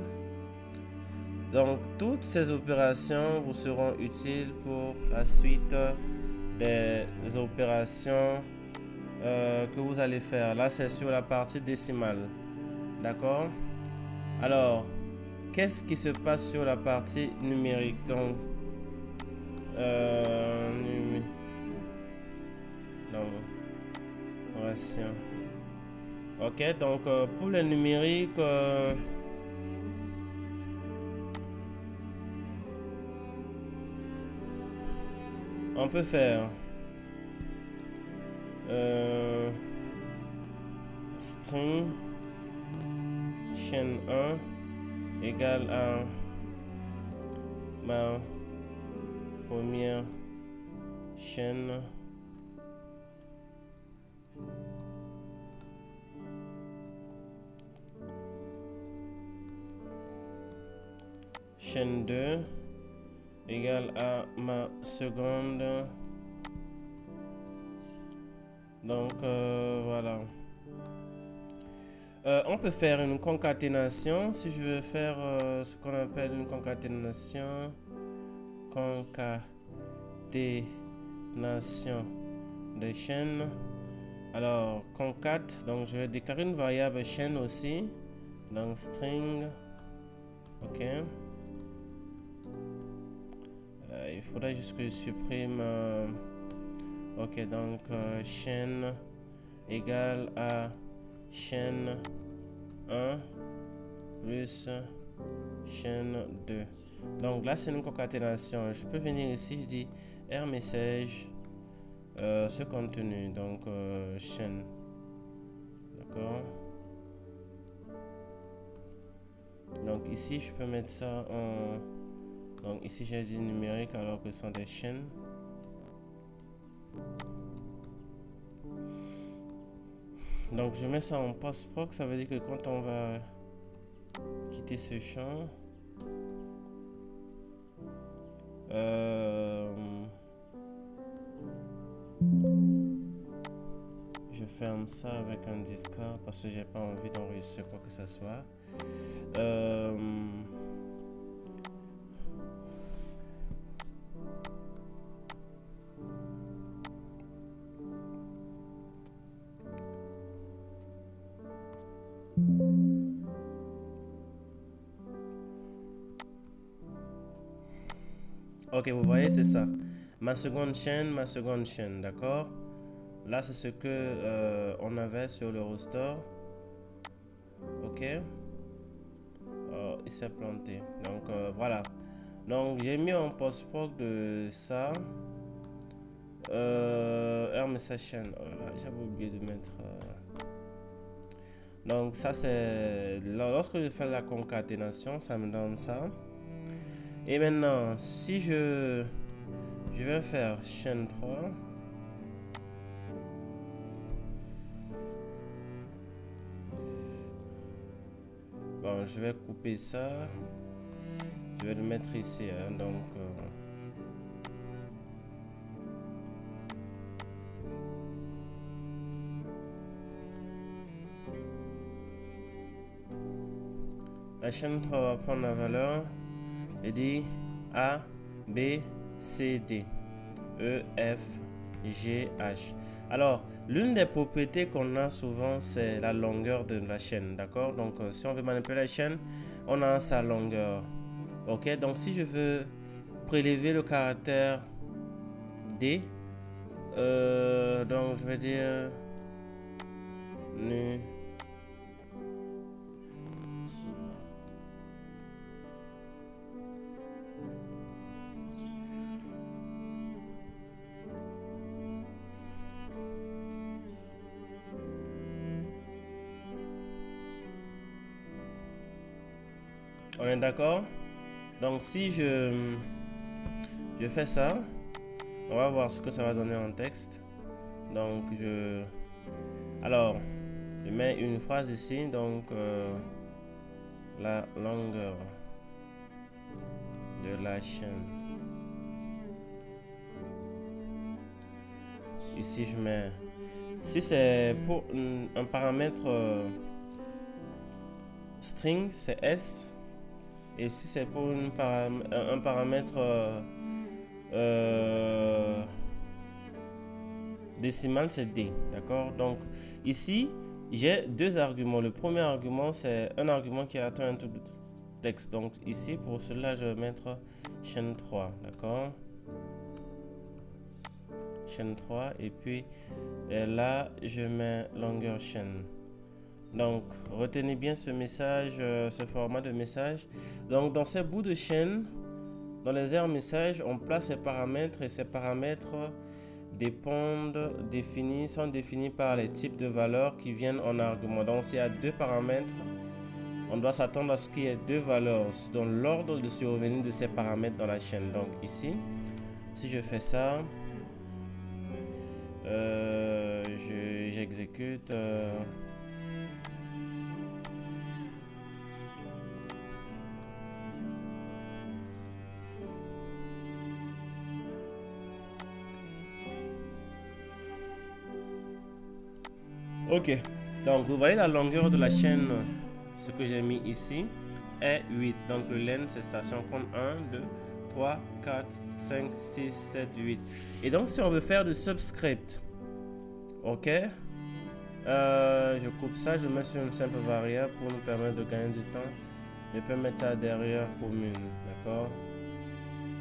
Donc toutes ces opérations vous seront utiles pour la suite des opérations que vous allez faire. Là c'est sur la partie décimale. D'accord? Alors, qu'est-ce qui se passe sur la partie numérique? Donc, ration. Ok, donc pour le numérique, on peut faire string chaîne 1 égale à ma première chaîne chaîne 2 égale à ma seconde. Donc voilà. On peut faire une concaténation. Si je veux faire ce qu'on appelle une concaténation de chaînes. Alors concat, donc je vais déclarer une variable chaîne aussi. Donc string. Ok. Il faudrait juste que je supprime. Ok, donc chaîne égale à chaîne 1 plus chaîne 2. Donc là c'est une concaténation. Je peux venir ici, je dis R message ce contenu, donc chaîne. D'accord. Donc ici je peux mettre ça en... Donc ici j'ai dit numérique alors que ce sont des chaînes. Donc je mets ça en postproc, ça veut dire que quand on va quitter ce champ, je ferme ça avec un discard parce que j'ai pas envie d'enregistrer quoi que ce soit. Ok, vous voyez, c'est ça. Ma seconde chaîne, d'accord? Là, c'est ce que on avait sur le roster. Ok. Oh, il s'est planté. Donc, voilà. Donc, j'ai mis en post-proc de ça. Message chaîne. Oh là, j'avais oublié de mettre... Donc, ça, c'est... Lorsque je fais la concaténation, ça me donne ça. Et maintenant, si je vais faire chaîne 3. Bon, je vais couper ça. Je vais le mettre ici. Hein, donc, la chaîne 3 va prendre la valeur et dit A, B, C, D, E, F, G, H. Alors, l'une des propriétés qu'on a souvent, c'est la longueur de la chaîne, d'accord? Donc, si on veut manipuler la chaîne, on a sa longueur. Ok, donc si je veux prélever le caractère D, donc je vais dire nu. On est d'accord? Donc si je fais ça, on va voir ce que ça va donner en texte. Donc alors je mets une phrase ici, donc la longueur de la chaîne. Ici je mets, si c'est pour un paramètre string, c'est S, et si c'est pour un paramètre décimal, c'est D, d'accord? Donc ici j'ai deux arguments. Le premier argument, c'est un argument qui attend un truc de texte. Donc ici, pour cela, je vais mettre chaîne 3, d'accord? Chaîne 3, et puis là, je mets longueur chaîne. Donc, retenez bien ce message, ce format de message. Donc, dans ces bouts de chaîne, dans les aires messages, on place ces paramètres, et ces paramètres sont définis par les types de valeurs qui viennent en argument. Donc, s'il y a deux paramètres, on doit s'attendre à ce qu'il y ait deux valeurs dans l'ordre de survenue de ces paramètres dans la chaîne. Donc, ici, si je fais ça, j'exécute. Ok, donc vous voyez la longueur de la chaîne, ce que j'ai mis ici est 8. Donc le len, c'est station compte 1, 2, 3, 4, 5, 6, 7, 8. Et donc si on veut faire du subscript, ok, je coupe ça, je mets sur une simple variable pour nous permettre de gagner du temps. Je peux mettre ça derrière commune, d'accord?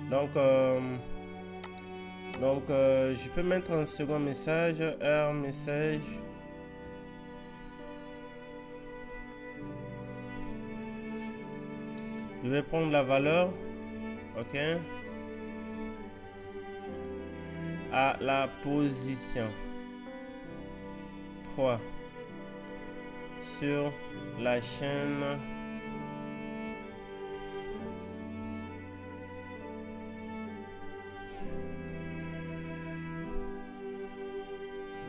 Donc je peux mettre un second message, R message. Je vais prendre la valeur, ok, à la position 3 sur la chaîne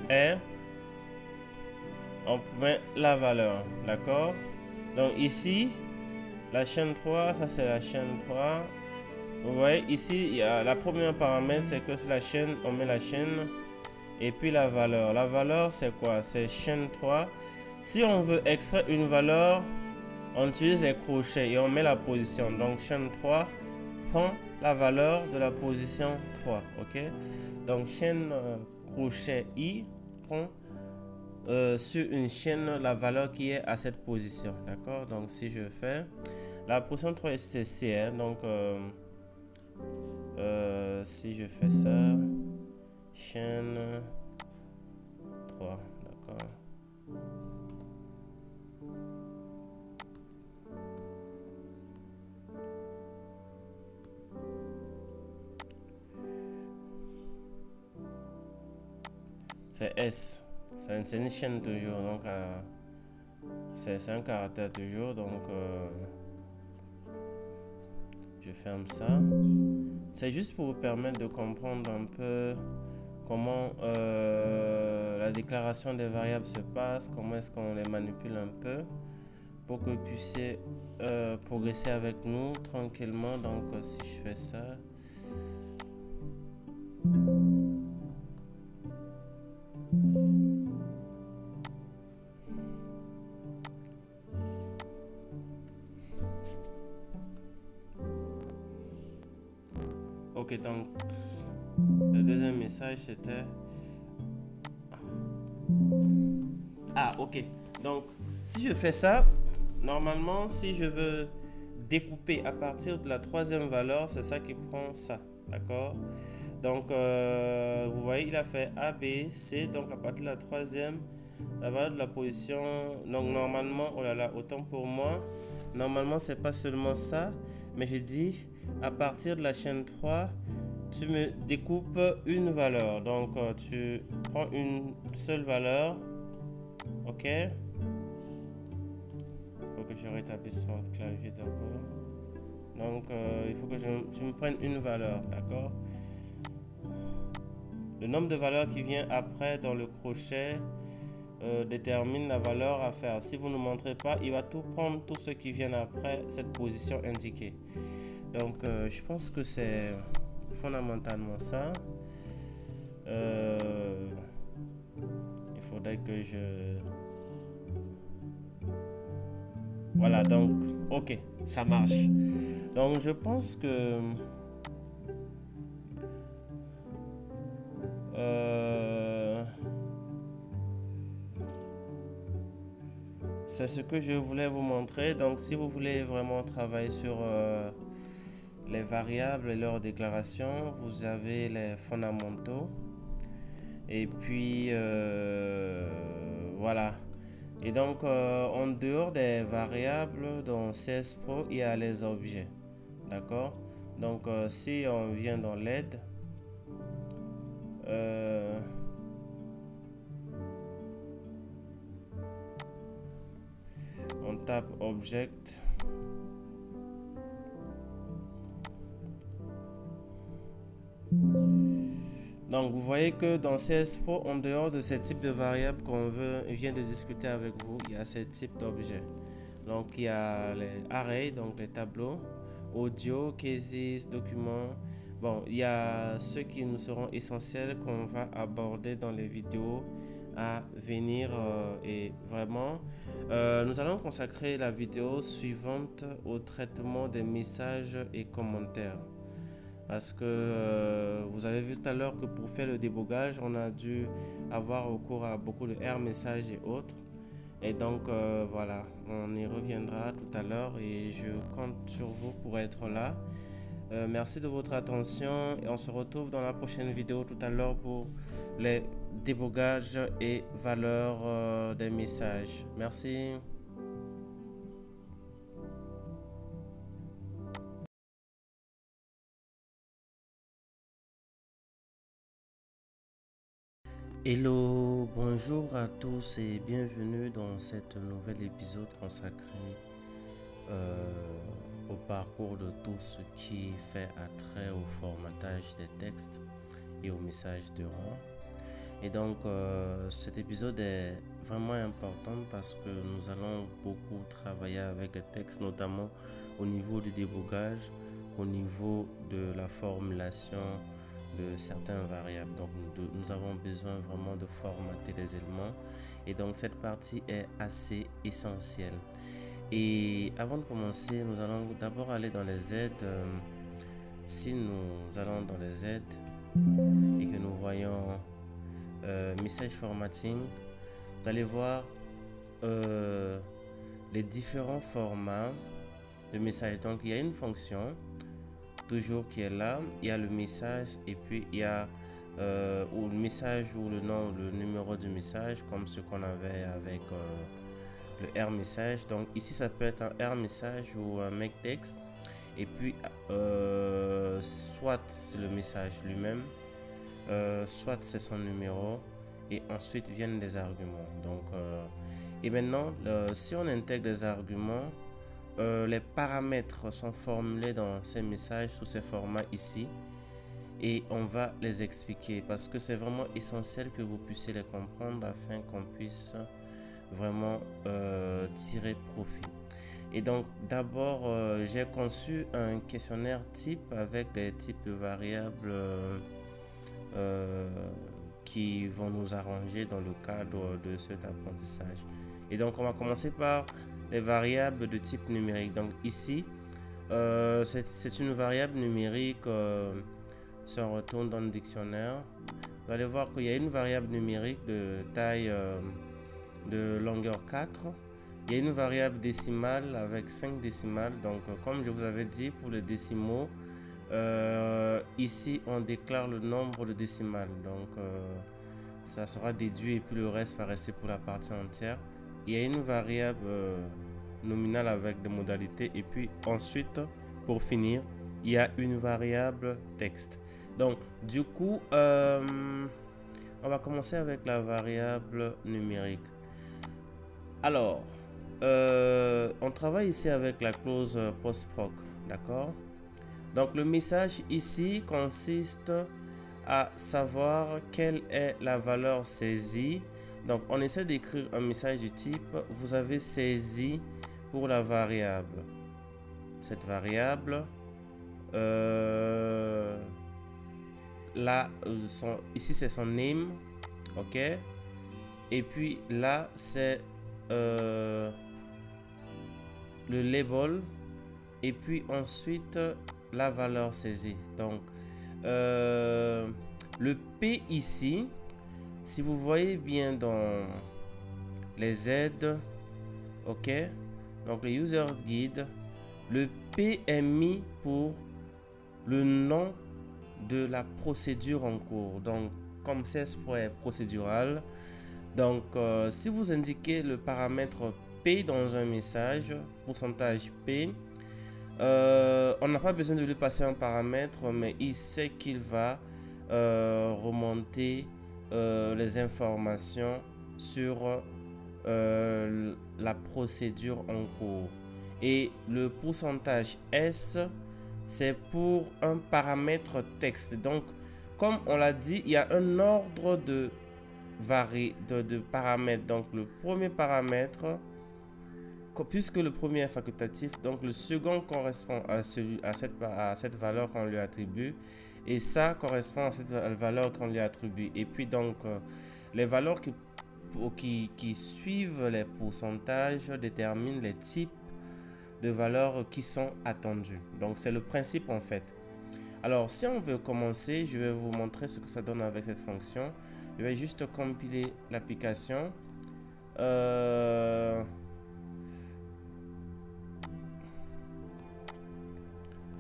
et on met la valeur, d'accord? Donc ici, la chaîne 3, ça c'est la chaîne 3. Vous voyez ici, il y a la première paramètre, c'est que sur la chaîne, on met la chaîne et puis la valeur. La valeur, c'est quoi? C'est chaîne 3. Si on veut extraire une valeur, on utilise les crochets et on met la position. Donc chaîne 3 prend la valeur de la position 3. Ok? Donc chaîne crochet I prend sur une chaîne la valeur qui est à cette position, d'accord? Donc si je fais la position 3 c'est C, hein? Donc si je fais ça, chaîne 3, d'accord? C'est S. C'est une chaîne toujours, donc c'est un caractère toujours, donc je ferme ça. C'est juste pour vous permettre de comprendre un peu comment la déclaration des variables se passe, comment est-ce qu'on les manipule un peu, pour que vous puissiez progresser avec nous tranquillement. Donc si je fais ça, ok, donc le deuxième message c'était ok, donc si je fais ça, normalement si je veux découper à partir de la troisième valeur, c'est ça qui prend ça, d'accord? Donc vous voyez, il a fait A, B, C, donc à partir de la troisième, la valeur de la position, donc normalement, oh là là, autant pour moi, normalement c'est pas seulement ça, mais je dis à partir de la chaîne 3, tu me découpes une valeur, donc tu prends une seule valeur, ok? Faut que je rétablisse mon clavier d'abord. Donc, il faut que je me prenne une valeur, d'accord? Le nombre de valeurs qui vient après dans le crochet détermine la valeur à faire. Si vous ne montrez pas, il va tout prendre, tout ce qui vient après cette position indiquée. Donc, je pense que c'est fondamentalement ça. Il faudrait que je... Voilà, donc, ok, ça marche. Donc, je pense que... c'est ce que je voulais vous montrer. Donc, si vous voulez vraiment travailler sur les variables et leurs déclarations, vous avez les fondamentaux. Et puis, voilà. Et donc, en dehors des variables dans CS Pro, il y a les objets. D'accord? Donc, si on vient dans l'aide, on tape Object. Donc, vous voyez que dans CS Pro, en dehors de ces types de variables qu'on vient de discuter avec vous, il y a ces types d'objets. Donc, il y a les arrays, donc les tableaux, audio, cases, documents. Bon, il y a ceux qui nous seront essentiels qu'on va aborder dans les vidéos à venir et vraiment, nous allons consacrer la vidéo suivante au traitement des messages et commentaires. Parce que vous avez vu tout à l'heure que pour faire le débogage, on a dû avoir recours à beaucoup de R messages et autres. Et donc voilà, on y reviendra tout à l'heure et je compte sur vous pour être là. Merci de votre attention et on se retrouve dans la prochaine vidéo tout à l'heure pour les débogages et valeurs des messages. Merci. Hello, bonjour à tous et bienvenue dans cet nouvel épisode consacré au parcours de tout ce qui fait attrait au formatage des textes et au message de rang. Et donc cet épisode est vraiment important parce que nous allons beaucoup travailler avec les textes, notamment au niveau du débogage, au niveau de la formulation de certaines variables. Donc nous avons besoin vraiment de formater les éléments et donc cette partie est assez essentielle. Et avant de commencer, nous allons d'abord aller dans les aides. Si nous allons dans les aides et que nous voyons message formatting, vous allez voir les différents formats de message. Donc il y a une fonction toujours qui est là, il y a le message et puis il y a ou le message ou le nom, le numéro du message comme ce qu'on avait avec le R message. Donc ici ça peut être un R message ou un make text et puis soit c'est le message lui-même, soit c'est son numéro et ensuite viennent des arguments. Donc et maintenant si on intègre des arguments, les paramètres sont formulés dans ces messages sous ces formats ici et on va les expliquer parce que c'est vraiment essentiel que vous puissiez les comprendre afin qu'on puisse vraiment tirer profit. Et donc d'abord j'ai conçu un questionnaire type avec des types de variables qui vont nous arranger dans le cadre de cet apprentissage. Et donc on va commencer par les variables de type numérique. Donc ici c'est une variable numérique. Si on retourne dans le dictionnaire, vous allez voir qu'il y a une variable numérique de taille de longueur 4. Il y a une variable décimale avec 5 décimales. Donc comme je vous avais dit pour les décimaux, ici on déclare le nombre de décimales. Donc ça sera déduit et puis le reste va rester pour la partie entière. Il y a une variable nominale avec des modalités et puis ensuite pour finir il y a une variable texte. Donc du coup on va commencer avec la variable numérique. Alors on travaille ici avec la clause post-proc, d'accord? Donc le message ici consiste à savoir quelle est la valeur saisie. Donc on essaie d'écrire un message du type vous avez saisi pour la variable. Cette variable, là, ici c'est son name, ok? Et puis là c'est le label et puis ensuite la valeur saisie. Donc le P ici, si vous voyez bien dans les aides, ok, donc les user guide, le P est mis pour le nom de la procédure en cours. Donc comme c'est procédural, donc si vous indiquez le paramètre P dans un message, pourcentage P, on n'a pas besoin de lui passer un paramètre, mais il sait qu'il va remonter les informations sur la procédure en cours. Et le pourcentage S, c'est pour un paramètre texte. Donc, comme on l'a dit, il y a un ordre de paramètres. Donc, le premier paramètre, puisque le premier est facultatif, donc le second correspond à cette valeur qu'on lui attribue, et ça correspond à cette valeur qu'on lui attribue. Et puis donc les valeurs qui suivent les pourcentages déterminent les types de valeurs qui sont attendues. Donc c'est le principe en fait. Alors si on veut commencer, je vais vous montrer ce que ça donne avec cette fonction. Je vais juste compiler l'application.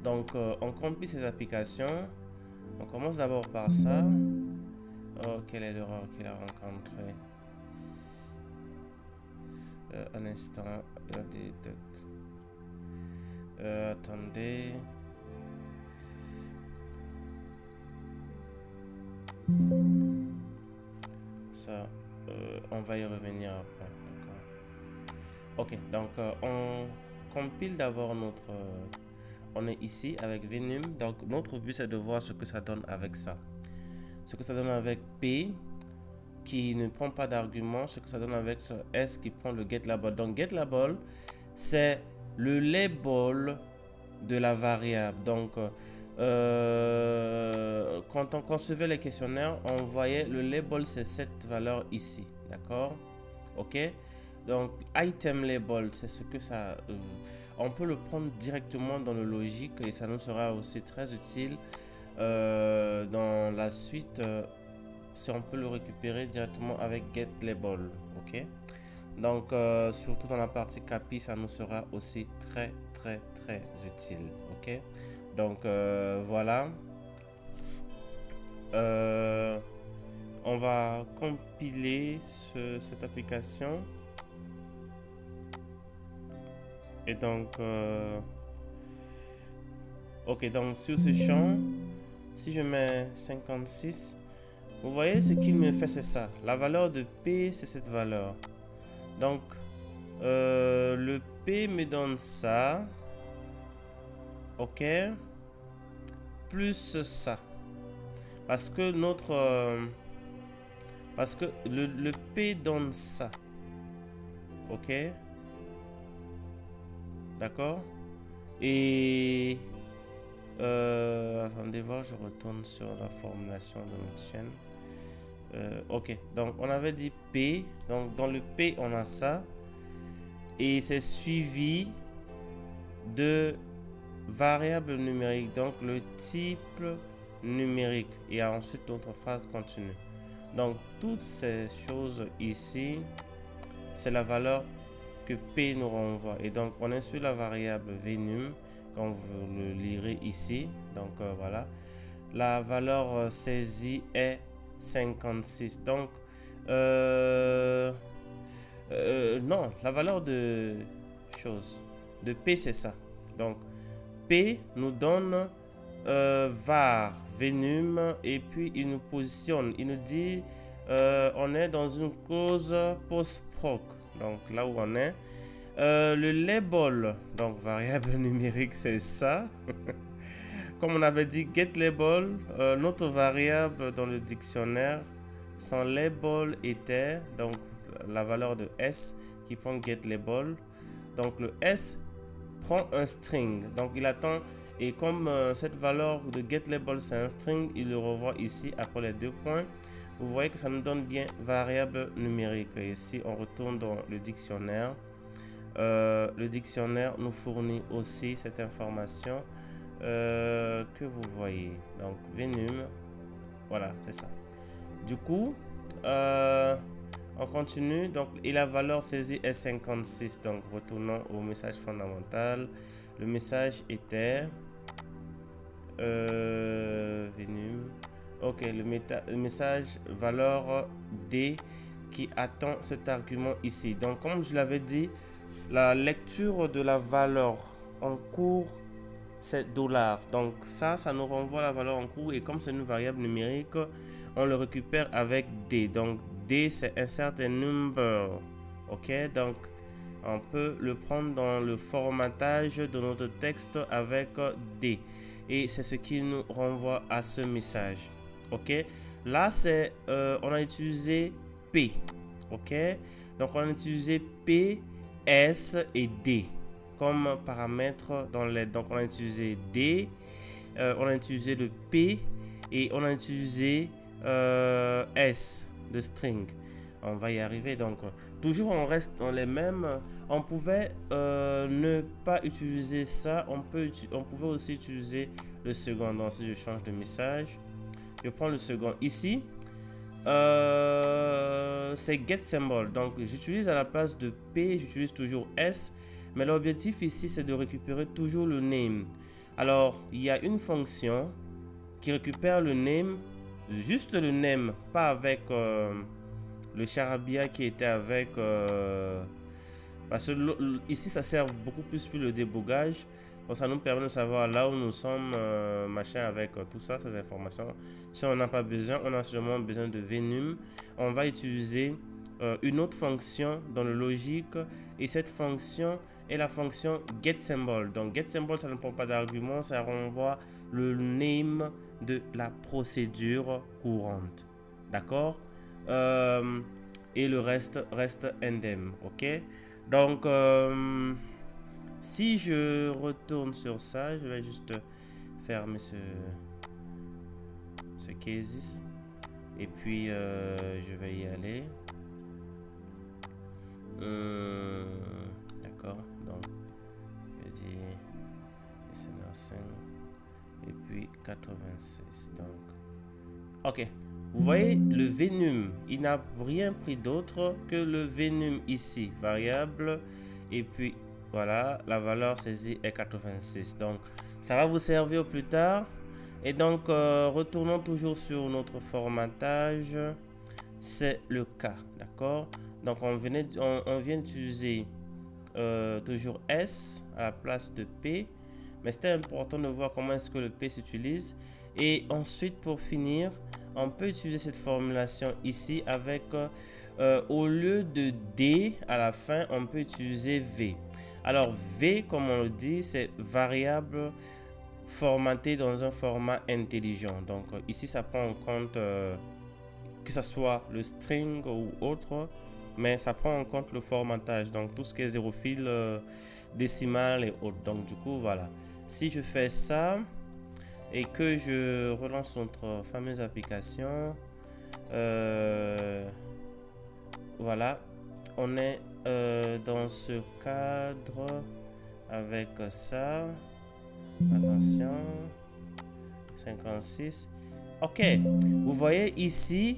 Donc on compile ces applications. On commence d'abord par ça. Oh, quelle est l'erreur qu'il a rencontrée? Un instant. Attendez. Ça, on va y revenir après. Ok, donc on compile d'abord notre... on est ici avec Venum, donc notre but c'est de voir ce que ça donne avec ça. Ce que ça donne avec P qui ne prend pas d'argument, ce que ça donne avec ce S qui prend le getLabel. Donc getLabel c'est le label de la variable. Donc quand on concevait les questionnaires, on voyait le label c'est cette valeur ici, d'accord? Ok, donc item label c'est ce que ça... on peut le prendre directement dans le logique et ça nous sera aussi très utile dans la suite si on peut le récupérer directement avec getLabel. Ok, donc surtout dans la partie CAPI ça nous sera aussi très utile. Ok, donc voilà, on va compiler cette application. Et donc, ok, donc sur ce champ, si je mets 56, vous voyez ce qu'il me fait, c'est ça. La valeur de P, c'est cette valeur. Donc, le P me donne ça. Ok. Plus ça. Parce que le P donne ça. Ok. D'accord. Et attendez voir, je retourne sur la formulation de notre chaîne. Ok, donc on avait dit P, donc dans le P on a ça et c'est suivi de variables numériques, donc le type numérique, et ensuite notre phrase continue. Donc toutes ces choses ici c'est la valeur que P nous renvoie, et donc on est sur la variable Venum quand vous le lirez ici. Donc voilà, la valeur saisie est 56. Donc non, la valeur de P c'est ça. Donc P nous donne var Venum et puis il nous positionne, il nous dit on est dans une cause post-proc. Donc là où on est, Le label, donc variable numérique, c'est ça. Comme on avait dit, get label, notre variable dans le dictionnaire, son label était donc la valeur de S qui prend get label. Donc le S prend un string, donc il attend, et comme cette valeur de get label c'est un string, il le revoit ici après les deux points. Vous voyez que ça nous donne bien variable numérique. Et si on retourne dans le dictionnaire nous fournit aussi cette information que vous voyez. Donc venum, voilà, c'est ça. Du coup, on continue. Donc, et la valeur saisie est 56. Donc, retournons au message fondamental. Le message était venum. Ok, le message valeur D qui attend cet argument ici. Donc, comme je l'avais dit, la lecture de la valeur en cours, c'est $. Donc, ça nous renvoie la valeur en cours. Et comme c'est une variable numérique, on le récupère avec D. Donc, D, c'est un certain number. Ok, donc, on peut le prendre dans le formatage de notre texte avec D. Et c'est ce qui nous renvoie à ce message. Ok, là, c'est on a utilisé P. Ok, donc on a utilisé P, S et D comme paramètres dans les. Donc on a utilisé D, on a utilisé le P et on a utilisé S de string. On va y arriver. Donc toujours on reste dans les mêmes. On pouvait ne pas utiliser ça. On pouvait aussi utiliser le second. Donc si je change de message, je prends le second ici. C'est get symbol, donc j'utilise à la place de P, j'utilise toujours S, mais l'objectif ici c'est de récupérer toujours le name. Alors il y a une fonction qui récupère le name, juste le name, pas avec le charabia qui était avec parce que ici ça sert beaucoup plus pour le débogage. Donc ça nous permet de savoir là où nous sommes, machin, avec tout ça, ces informations. Si on n'a pas besoin, on a seulement besoin de venum. On va utiliser une autre fonction dans le logique, et cette fonction est la fonction getSymbol. Donc getSymbol, ça ne prend pas d'argument, ça renvoie le name de la procédure courante. D'accord, et le reste endem. Ok, donc si je retourne sur ça, je vais juste fermer ce cases et puis je vais y aller. D'accord, donc je dis et puis 86. Donc ok, vous voyez le venum, il n'a rien pris d'autre que le venum ici, variable, et puis voilà, la valeur saisie est 86. Donc ça va vous servir plus tard. Et donc retournons toujours sur notre formatage. C'est le cas, d'accord. Donc on vient d'utiliser toujours S à la place de P, mais c'était important de voir comment est-ce que le P s'utilise. Et ensuite, pour finir, on peut utiliser cette formulation ici avec au lieu de D à la fin, on peut utiliser V. Alors V, comme on le dit, c'est variable formaté dans un format intelligent. Donc ici ça prend en compte que ce soit le string ou autre, mais ça prend en compte le formatage, donc tout ce qui est zéro fil, décimal et autres. Donc du coup voilà, si je fais ça et que je relance notre fameuse application, voilà, on est dans ce cadre avec ça. Attention, 56. Ok, vous voyez ici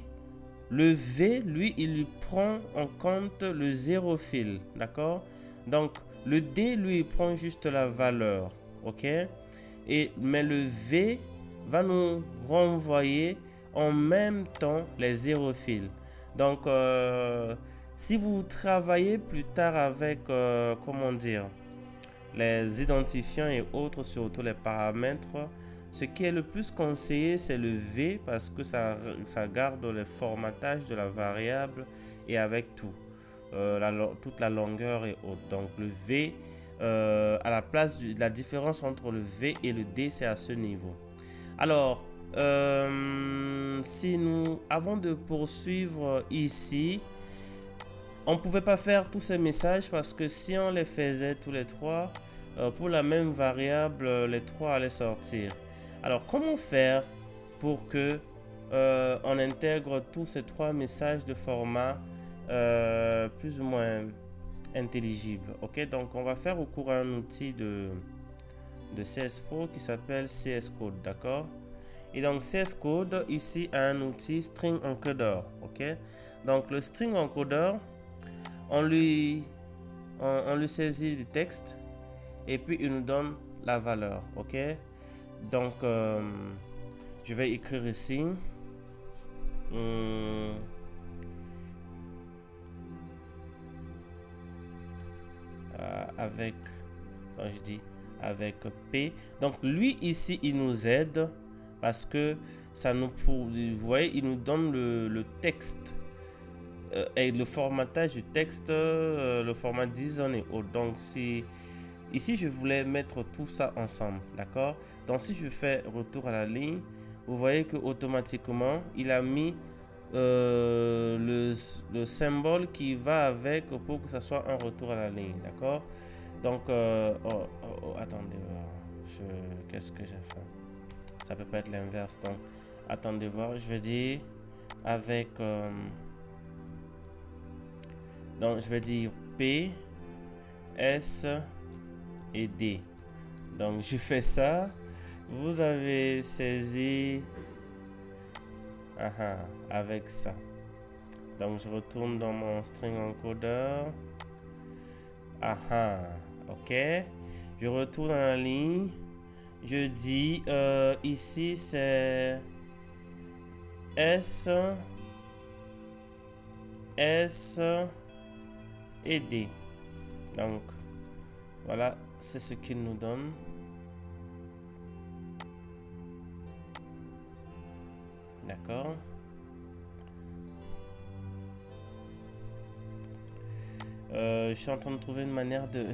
le V, lui, il prend en compte le zéro fil, d'accord. Donc le D, lui, il prend juste la valeur, ok. Mais le V va nous renvoyer en même temps les zéro fil. Donc si vous travaillez plus tard avec comment dire, les identifiants et autres, surtout les paramètres, ce qui est le plus conseillé, c'est le V, parce que ça garde le formatage de la variable et avec tout. toute la longueur est haute. Donc le V, à la place de la différence entre le V et le D, c'est à ce niveau. Alors, si nous, avant de poursuivre ici, on ne pouvait pas faire tous ces messages parce que si on les faisait tous les trois, pour la même variable, les trois allaient sortir. Alors, comment faire pour que on intègre tous ces trois messages de format plus ou moins intelligible? Ok, donc on va faire recours à un outil de CS Pro qui s'appelle CS Code, d'accord? Et donc CS Code ici a un outil string encoder, ok? Donc le string encoder, on lui saisit du texte et puis il nous donne la valeur, ok? Donc je vais écrire ici avec, donc je dis avec P. Donc lui ici il nous aide parce que ça nous, vous voyez, il nous donne le texte et le formatage du texte, le format 10 en est haut. Donc si ici je voulais mettre tout ça ensemble, d'accord? Donc si je fais retour à la ligne, vous voyez que automatiquement il a mis le symbole qui va avec pour que ça soit un retour à la ligne, d'accord? Donc attendez, qu'est-ce que j'ai fait? Ça peut pas être l'inverse, donc attendez voir, je vais dire avec donc je vais dire P, S et D. Donc je fais ça, vous avez saisi avec ça. Donc je retourne dans mon string encoder. Ok, je retourne dans la ligne, je dis ici c'est S et D. Donc voilà, c'est ce qu'il nous donne. D'accord. Je suis en train de trouver une manière de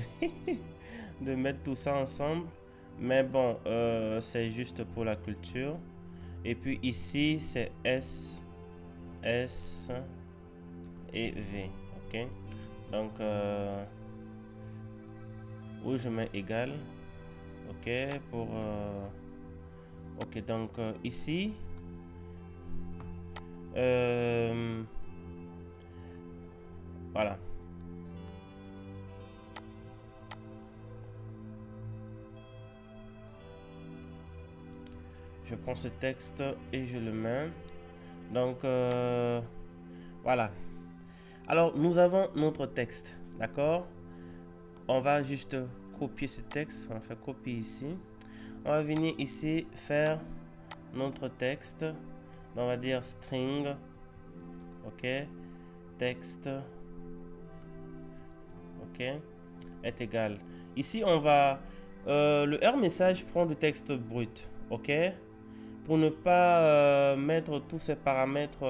de mettre tout ça ensemble, mais bon, c'est juste pour la culture. Et puis ici c'est S et V, ok? Donc où je mets égal, ok, pour ok, donc ici voilà. Je prends ce texte et je le mets. Donc voilà. Alors nous avons notre texte, d'accord? On va juste copier ce texte. On va faire copier ici. On va venir ici faire notre texte. Donc, on va dire string, ok, texte, ok, est égal. Ici on va le R message prend du texte brut, ok. Pour ne pas mettre tous ces paramètres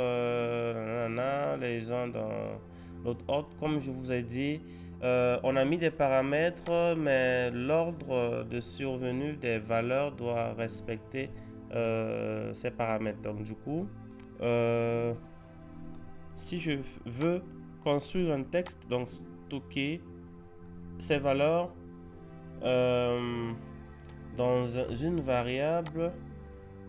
les uns dans l'autre ordre, comme je vous ai dit, on a mis des paramètres, mais l'ordre de survenue des valeurs doit respecter ces paramètres. Donc du coup, si je veux construire un texte, donc stocker ces valeurs dans une variable,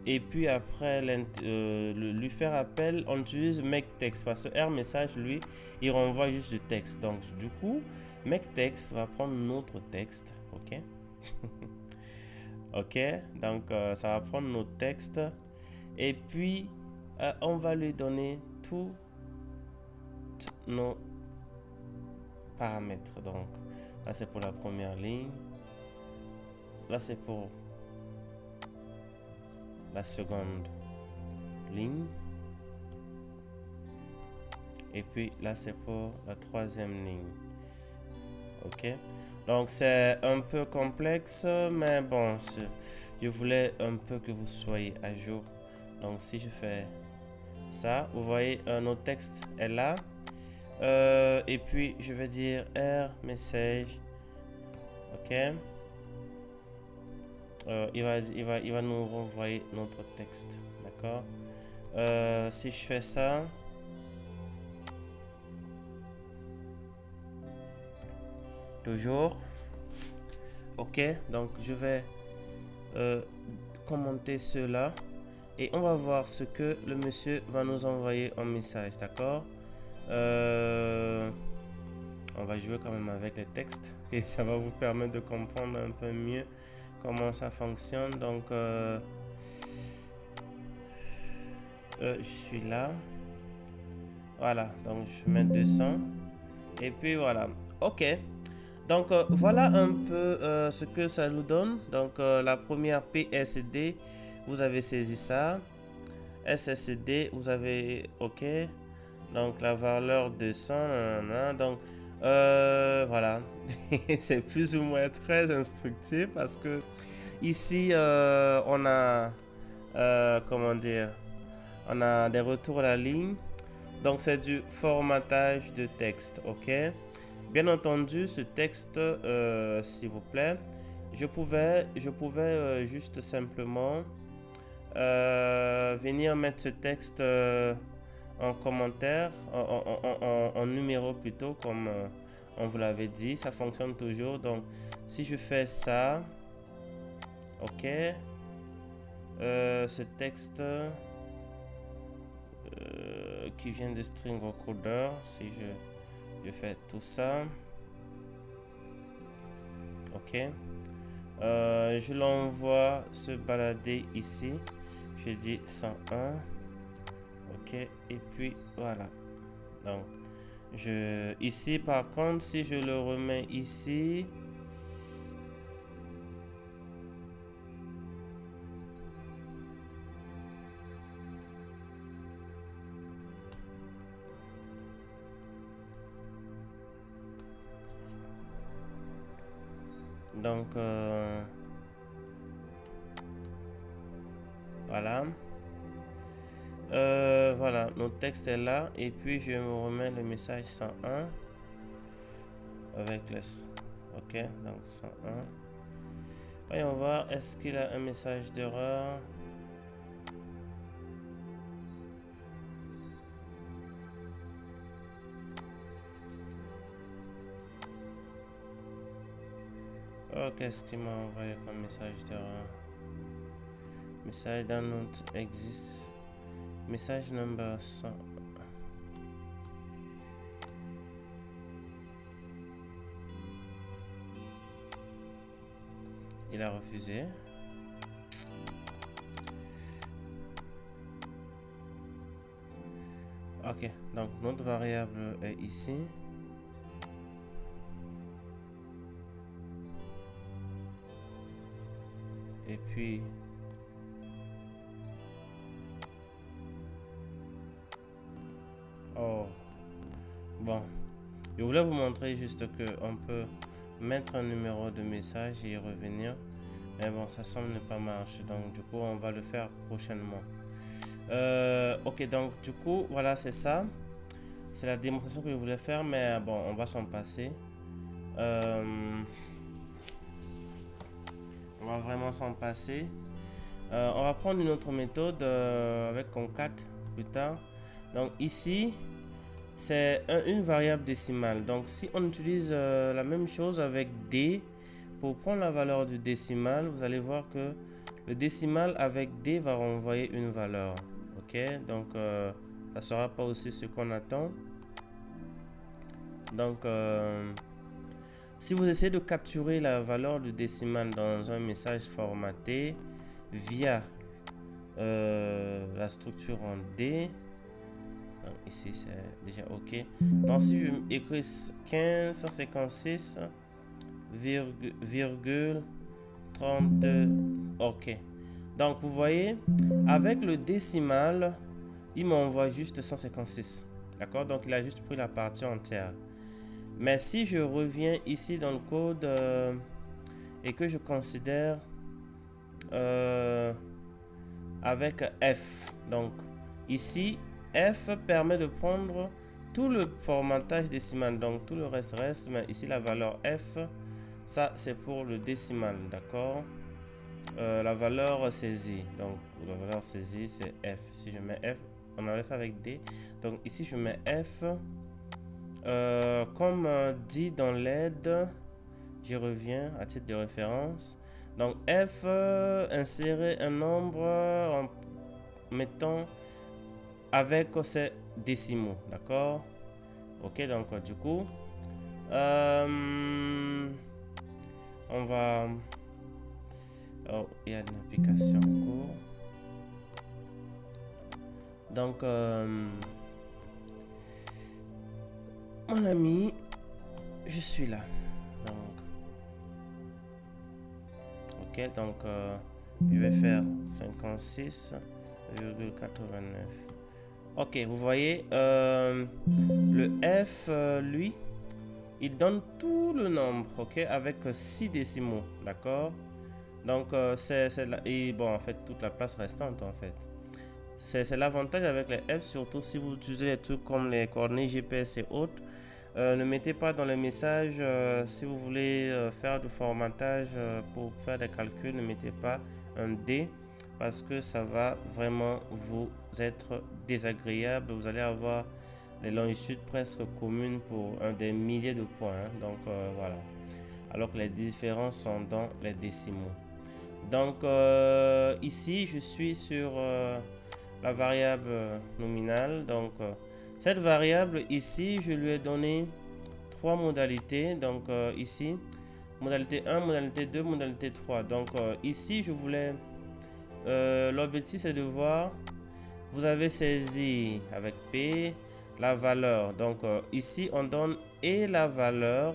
et puis après lui faire appel, on utilise makeText parce que R message lui il renvoie juste du texte. Donc du coup makeText va prendre notre texte, ok. Ok, donc ça va prendre notre texte et puis on va lui donner tous nos paramètres. Donc là c'est pour la première ligne, là c'est pour la seconde ligne et puis là c'est pour la troisième ligne, ok. Donc c'est un peu complexe, mais bon, je voulais un peu que vous soyez à jour. Donc si je fais ça, vous voyez notre texte est là. Et puis je vais dire R message. Ok. Il va nous renvoyer notre texte. D'accord. Si je fais ça, toujours. Ok, donc je vais commenter cela et on va voir ce que le monsieur va nous envoyer en message. D'accord. On va jouer quand même avec les textes et ça va vous permettre de comprendre un peu mieux comment ça fonctionne. Donc je suis là, voilà, donc je mets 200 et puis voilà. Ok, donc voilà un peu ce que ça nous donne. Donc la première PSD, vous avez saisi ça. SSD, vous avez ok, donc la valeur 200 donc voilà. C'est plus ou moins très instructif parce que ici on a comment dire, on a des retours à la ligne, donc c'est du formatage de texte. Ok, bien entendu ce texte s'il vous plaît, je pouvais juste simplement venir mettre ce texte en commentaire, en numéro plutôt, comme on vous l'avait dit. Ça fonctionne toujours. Donc si je fais ça, ok, ce texte qui vient de string recorder, si je fais tout ça, ok, je l'envoie se balader ici, je dis 101, ok, et puis voilà. Donc ici par contre, si je le remets ici, donc voilà. Voilà, notre texte est là et puis je me remets le message 101 avec le ok, donc 101. Voyons voir, est-ce qu'il a un message d'erreur? Oh, qu'est-ce qu'il m'a envoyé comme message d'erreur? Message download existe. Message number 100. Il a refusé. Ok, donc notre variable est ici. Et puis oh bon, je voulais vous montrer juste que on peut mettre un numéro de message et y revenir, mais bon, ça semble ne pas marcher, donc du coup on va le faire prochainement. Ok, donc du coup voilà, c'est ça, c'est la démonstration que je voulais faire, mais bon, on va s'en passer. On va vraiment s'en passer. On va prendre une autre méthode avec concat plus tard. Donc ici c'est une variable décimale. Donc si on utilise la même chose avec D pour prendre la valeur du décimal, vous allez voir que le décimal avec D va renvoyer une valeur. Ok, donc ça sera pas aussi ce qu'on attend. Donc si vous essayez de capturer la valeur du décimal dans un message formaté via la structure en D, donc ici c'est déjà ok. Donc si je écris 1556,32, ok. Donc vous voyez, avec le décimal, il m'envoie juste 156. D'accord, donc il a juste pris la partie entière. Mais si je reviens ici dans le code et que je considère avec F, donc ici F permet de prendre tout le formatage décimal, donc tout le reste reste, mais ici la valeur F, ça c'est pour le décimal, d'accord. La valeur saisie, donc la valeur saisie c'est F. Si je mets F, on avait fait avec D, donc ici je mets F. Comme dit dans l'aide, j'y reviens à titre de référence. Donc F, insérer un nombre en mettant avec ces décimaux, d'accord. Ok, donc du coup on va... Oh, il y a une application en cours. Donc mon ami, je suis là. Donc ok, donc je vais faire 56,89. Ok, vous voyez, le F, lui, il donne tout le nombre, ok, avec 6 décimaux, d'accord. Donc, et bon, en fait, toute la place restante, en fait. C'est l'avantage avec les F, surtout si vous utilisez des trucs comme les coordonnées GPS et autres. Ne mettez pas dans les messages, si vous voulez faire du formatage pour faire des calculs, ne mettez pas un D, parce que ça va vraiment vous être désagréable. Vous allez avoir des longitudes presque communes pour des milliers de points, hein. Donc voilà, alors que les différences sont dans les décimaux. Donc ici je suis sur la variable nominale. Donc cette variable ici, je lui ai donné 3 modalités. Donc ici modalité 1, modalité 2, modalité 3. Donc ici je voulais l'objectif c'est de voir, vous avez saisi avec P la valeur. Donc ici on donne et la valeur,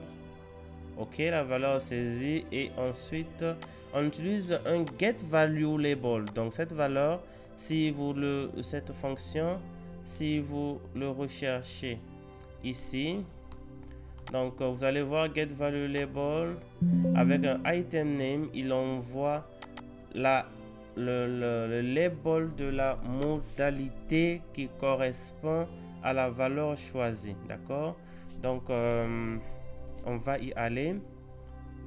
ok, la valeur saisie, et ensuite on utilise un get value label. Donc cette valeur, si vous cette fonction, si vous le recherchez ici, donc vous allez voir get value label avec un item name, il envoie le label de la modalité qui correspond à la valeur choisie, d'accord. Donc on va y aller.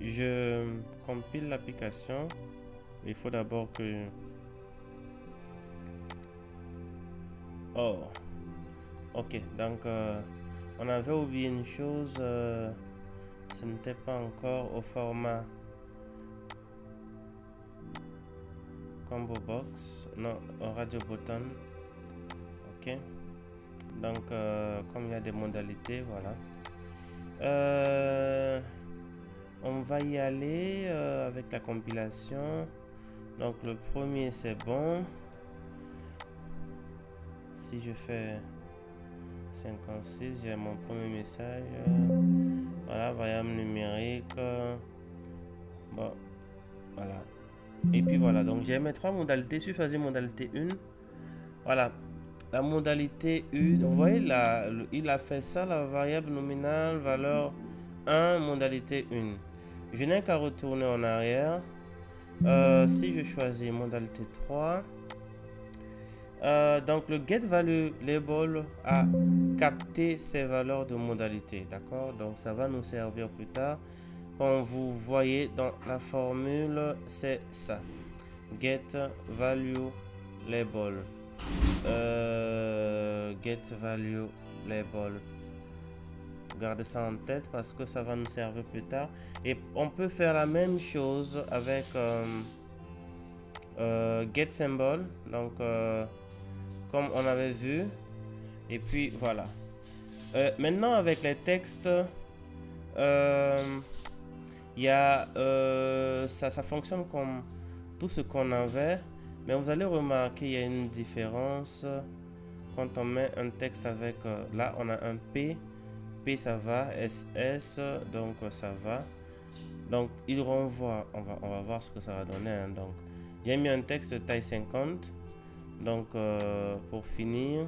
Je compile l'application. Il faut d'abord que... Oh, ok, donc on avait oublié une chose, ce n'était pas encore au format combo box, non, au radio button. Ok, donc comme il y a des modalités, voilà, on va y aller avec la compilation. Donc le premier c'est bon. Si je fais 56, j'ai mon premier message. Voilà, variable numérique. Bon, voilà. Et puis voilà, donc j'ai mes 3 modalités. Si je choisis modalité 1, voilà, la modalité 1, vous voyez là, il a fait ça, la variable nominale, valeur 1, modalité 1. Je n'ai qu'à retourner en arrière. Si je choisis modalité 3, donc le get value label a capté ces valeurs de modalité, d'accord. Donc ça va nous servir plus tard. Comme vous voyez dans la formule, c'est ça, get value label, get value label. Gardez ça en tête parce que ça va nous servir plus tard. Et on peut faire la même chose avec get symbol, donc comme on avait vu. Et puis voilà, maintenant avec les textes, il y a ça fonctionne comme tout ce qu'on avait, mais vous allez remarquer il y a une différence quand on met un texte avec là on a un P ça va, SS, donc ça va. Donc il renvoie, on va voir ce que ça va donner, hein. Donc j'ai mis un texte de taille 50. Donc pour finir,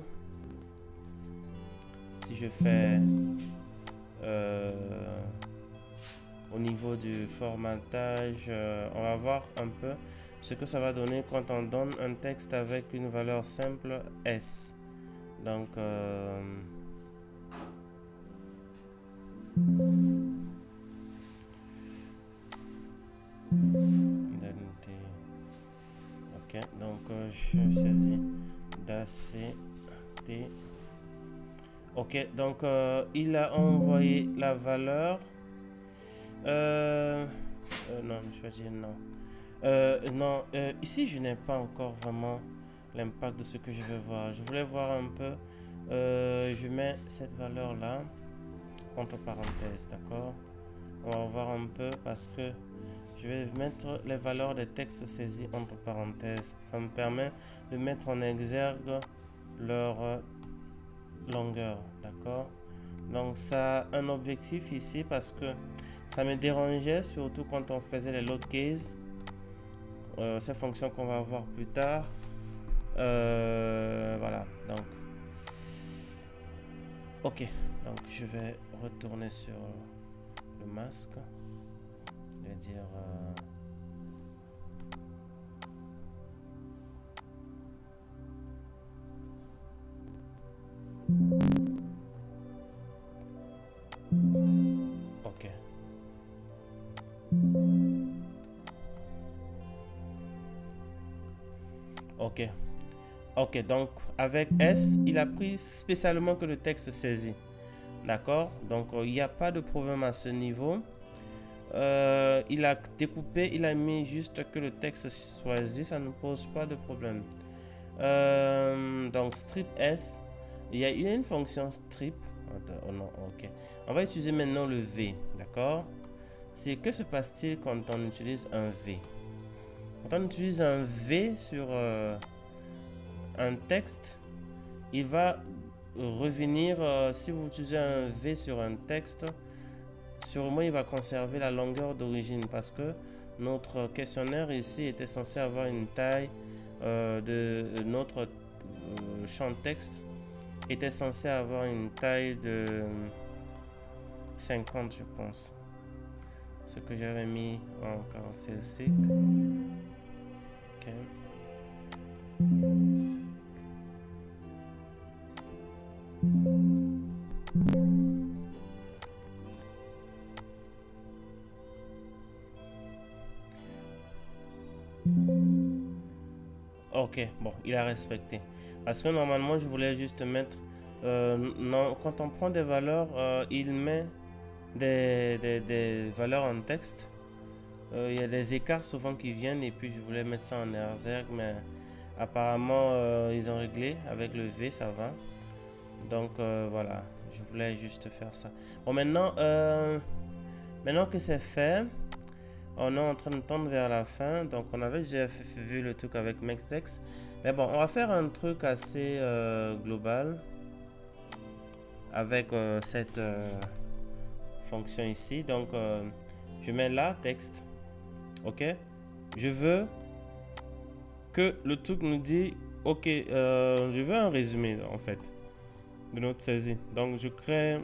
si je fais au niveau du formatage, on va voir un peu ce que ça va donner quand on donne un texte avec une valeur simple S. Donc Ok, donc je saisis d'ACT. Ok, donc il a envoyé la valeur. Non, je vais dire non. Non, ici je n'ai pas encore vraiment l'impact de ce que je vais voir. Je voulais voir un peu. Je mets cette valeur là entre parenthèses, d'accord? On va voir un peu parce que je vais mettre les valeurs des textes saisis entre parenthèses. Ça me permet de mettre en exergue leur longueur, d'accord? Donc ça a un objectif ici parce que ça me dérangeait surtout quand on faisait les load case, ces fonctions qu'on va voir plus tard. Voilà, donc ok, donc je vais retourner sur le masque. Je vais dire ok. Ok. Ok, donc avec S, il a pris spécialement que le texte saisi. D'accord? Donc il n'y a pas de problème à ce niveau. Il a découpé, il a mis juste que le texte choisi, ça ne pose pas de problème. Donc strip S, il y a une fonction strip. Oh non, ok. On va utiliser maintenant le V, d'accord? C'est que se passe-t-il quand on utilise un V? Quand on utilise un V sur un texte, il va revenir, si vous utilisez un V sur un texte, sûrement il va conserver la longueur d'origine parce que notre questionnaire ici était censé avoir une taille de notre champ texte était censé avoir une taille de 50, je pense. Ce que j'avais mis en caractéristique. Ok. Ok, bon, il a respecté. Parce que normalement, je voulais juste mettre... non, quand on prend des valeurs, il met des valeurs en texte. Il y a des écarts souvent qui viennent et puis je voulais mettre ça en exergue, mais apparemment, ils ont réglé. Avec le V, ça va. Donc, voilà, je voulais juste faire ça. Bon, maintenant que c'est fait... On est en train de tendre vers la fin, donc on avait déjà vu le truc avec Mextext. Mais bon, on va faire un truc assez global avec cette fonction ici. Donc, je mets là, texte. Ok. Je veux que le truc nous dit, ok, je veux un résumé en fait de notre saisie. Donc, je crée...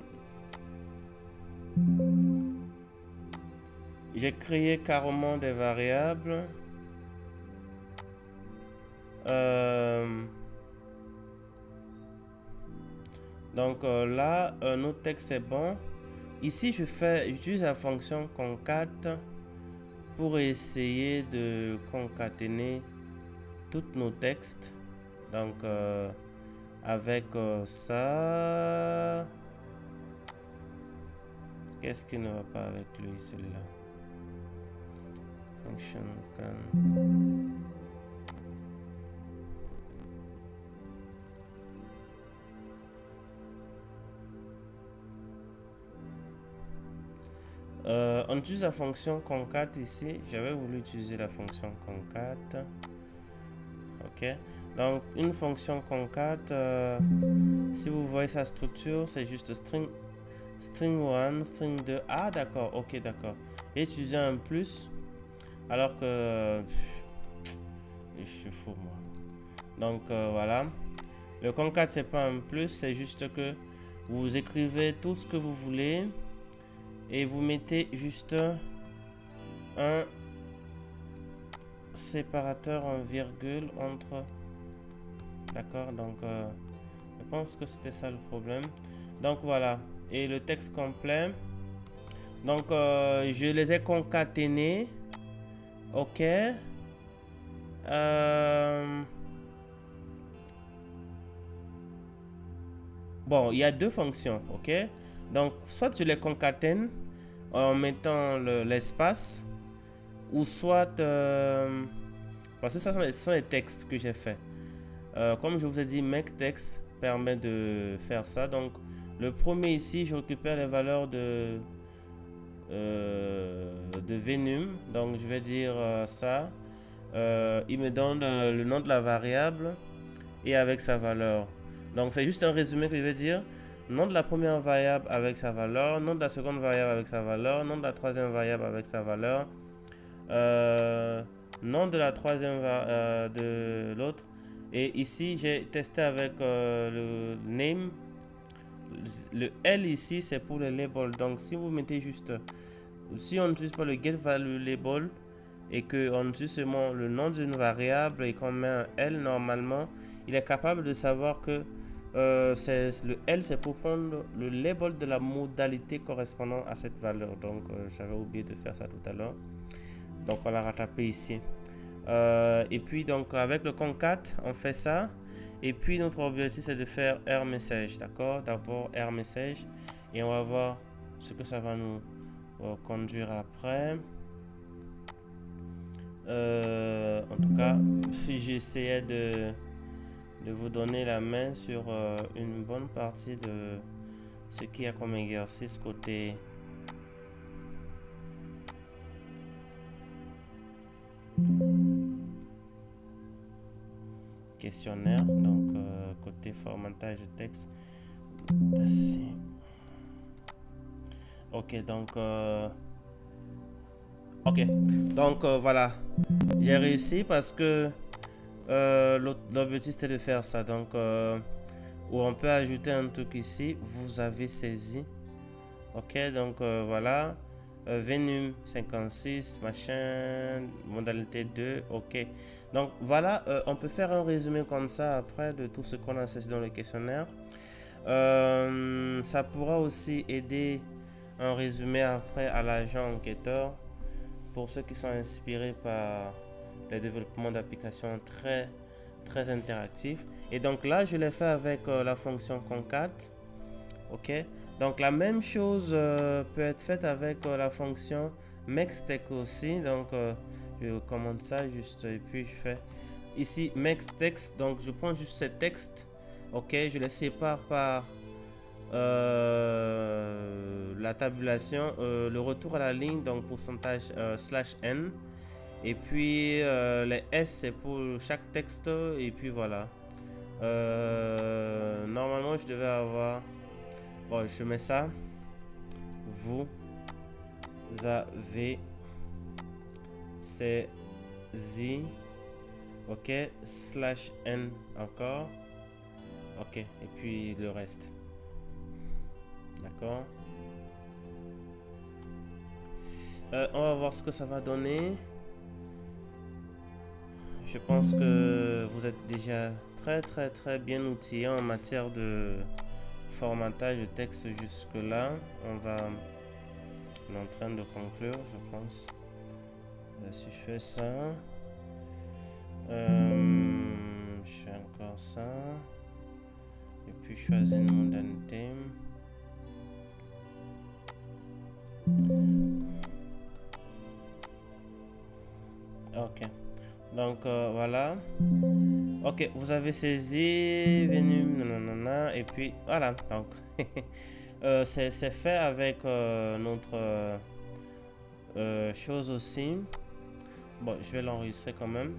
J'ai créé carrément des variables. Donc là, notre texte est bon. Ici, j'utilise la fonction concat pour essayer de concaténer tous nos textes. Donc avec ça, qu'est-ce qui ne va pas avec lui, celui-là? Function can... on utilise la fonction concat ici. J'avais voulu utiliser la fonction concat. Ok. Donc une fonction concat, si vous voyez sa structure, c'est juste string 1, string 2. Ah d'accord, ok, d'accord. J'ai utilisé un plus alors que je suis fou moi. Donc voilà. Le concat c'est pas un plus, c'est juste que vous écrivez tout ce que vous voulez et vous mettez juste un séparateur en virgule entre... D'accord, donc je pense que c'était ça le problème. Donc voilà, et le texte complet, Donc, je les ai concaténés. OK. Bon, il y a deux fonctions. OK. Donc, soit je les concatène en mettant l'espace, ou soit... parce que ce sont les textes que j'ai fait. Comme je vous ai dit, make text permet de faire ça. Donc, le premier ici, je récupère les valeurs de venum. Donc, je vais dire ça. Il me donne le nom de la variable et avec sa valeur. Donc, c'est juste un résumé que je vais dire. Nom de la première variable avec sa valeur, nom de la seconde variable avec sa valeur, nom de la troisième variable avec sa valeur, nom de la troisième de l'autre. Et ici, j'ai testé avec le name. Le L ici, c'est pour le label. Donc, si vous mettez juste, si on n'utilise pas le get value label et qu'on utilise seulement le nom d'une variable et qu'on met un L normalement, il est capable de savoir que le L, c'est pour prendre le label de la modalité correspondant à cette valeur. Donc, j'avais oublié de faire ça tout à l'heure. Donc, on l'a rattrapé ici. Et puis, donc, avec le concat, on fait ça. Et puis, notre objectif, c'est de faire R message. D'accord? D'abord, R message. Et on va voir ce que ça va nous conduire après. En tout cas, j'essayais de vous donner la main sur une bonne partie de ce qu'il y a comme exercice côté questionnaire, donc côté formatage de texte. Ok, donc voilà, j'ai réussi parce que l'objectif c'était de faire ça. Donc où on peut ajouter un truc ici, vous avez saisi. Ok, donc voilà, venum 56 machin, modalité 2. Ok, donc voilà, on peut faire un résumé comme ça après de tout ce qu'on a saisi dans le questionnaire. Ça pourra aussi aider un résumé après à l'agent enquêteur pour ceux qui sont inspirés par le développement d'applications très interactifs. Et donc là, je l'ai fait avec la fonction concat. Ok, donc la même chose peut être faite avec la fonction makeText aussi. Donc je commande ça juste et puis je fais ici makeText. Donc je prends juste ce texte. Ok, je les sépare par la tabulation, le retour à la ligne, donc pourcentage /n. Et puis les S c'est pour chaque texte. Et puis voilà. Normalement je devais avoir... Bon, je mets ça. Vous avez saisi. Ok, /n encore. Ok, et puis le reste. D'accord. On va voir ce que ça va donner. Je pense que vous êtes déjà très bien outillés en matière de formatage de texte jusque là. On est en train de conclure, je pense. Si je fais ça, je fais encore ça, et puis je choisis une modalité. Ok, donc voilà. Ok, vous avez saisi venum nanana, et puis voilà. Donc c'est fait avec notre chose aussi. Bon, je vais l'enregistrer quand même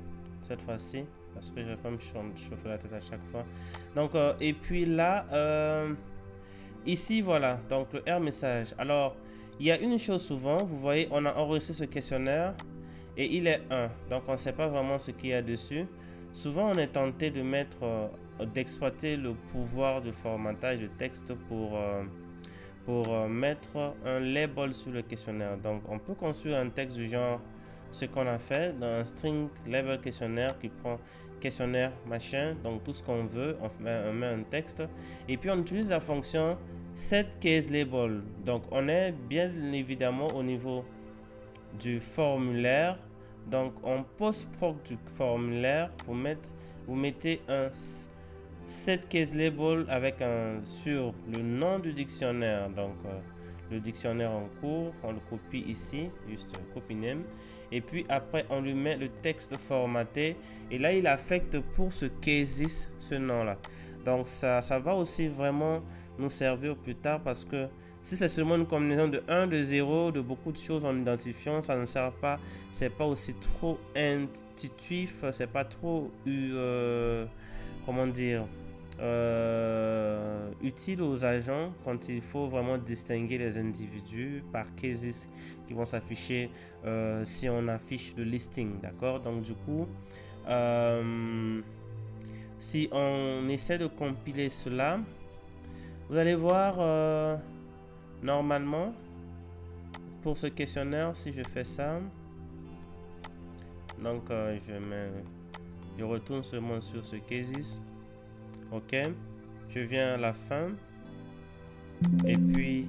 cette fois-ci parce que je vais pas me chauffer la tête à chaque fois. Donc et puis là ici voilà, donc le R message. Alors il y a une chose souvent, vous voyez, on a enregistré ce questionnaire et il est 1, donc on ne sait pas vraiment ce qu'il y a dessus. Souvent on est tenté de mettre d'exploiter le pouvoir de formatage de texte pour mettre un label sur le questionnaire. Donc on peut construire un texte du genre ce qu'on a fait dans un string label questionnaire qui prend questionnaire machin, donc tout ce qu'on veut, on met un texte et puis on utilise la fonction set case label. Donc on est bien évidemment au niveau du formulaire. Donc en post-proc du formulaire, vous mettez un set case label avec sur le nom du dictionnaire. Donc le dictionnaire en cours, on le copie ici, juste copy name. Et puis après on lui met le texte formaté et là il affecte pour ce cases ce nom là. Donc ça va aussi vraiment nous servir plus tard, parce que si c'est seulement une combinaison de 1, de 0, de beaucoup de choses en identifiant, ça ne sert pas. C'est pas aussi trop intuitif, c'est pas trop comment dire, utile aux agents quand il faut vraiment distinguer les individus par cases qui vont s'afficher si on affiche le listing, d'accord. Donc du coup si on essaie de compiler cela, vous allez voir normalement pour ce questionnaire, si je fais ça, donc je retourne seulement sur ce cases. Ok, je viens à la fin et puis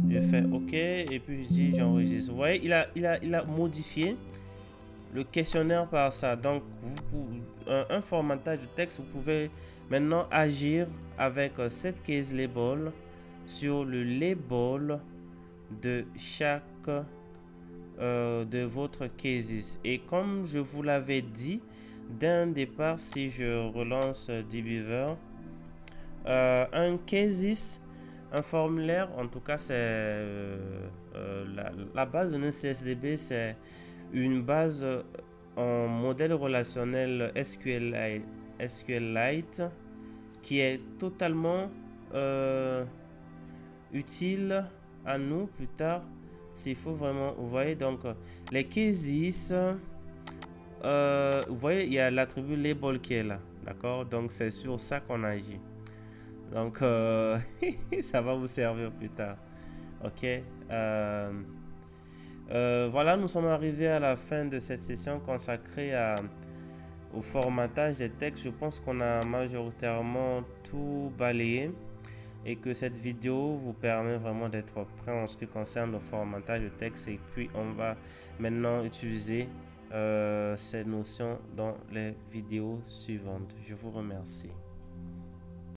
je fais ok et puis je dis j'enregistre. Vous voyez, il a modifié le questionnaire par ça. Donc un formatage de texte, vous pouvez maintenant agir avec cette case label sur le label de chaque de votre cases. Et comme je vous l'avais dit d'un départ, si je relance dbeaver, un cases, un formulaire, en tout cas c'est la base de notre CSDB, c'est une base en modèle relationnel SQLite qui est totalement utile à nous plus tard s'il faut vraiment. Vous voyez, donc les cases, vous voyez, il y a l'attribut label qui est là, d'accord. Donc c'est sur ça qu'on agit. Donc ça va vous servir plus tard. Ok, voilà, nous sommes arrivés à la fin de cette session consacrée au formatage des textes. Je pense qu'on a majoritairement tout balayé et que cette vidéo vous permet vraiment d'être prêt en ce qui concerne le formatage de texte. Et puis on va maintenant utiliser ces notions dans les vidéos suivantes. Je vous remercie.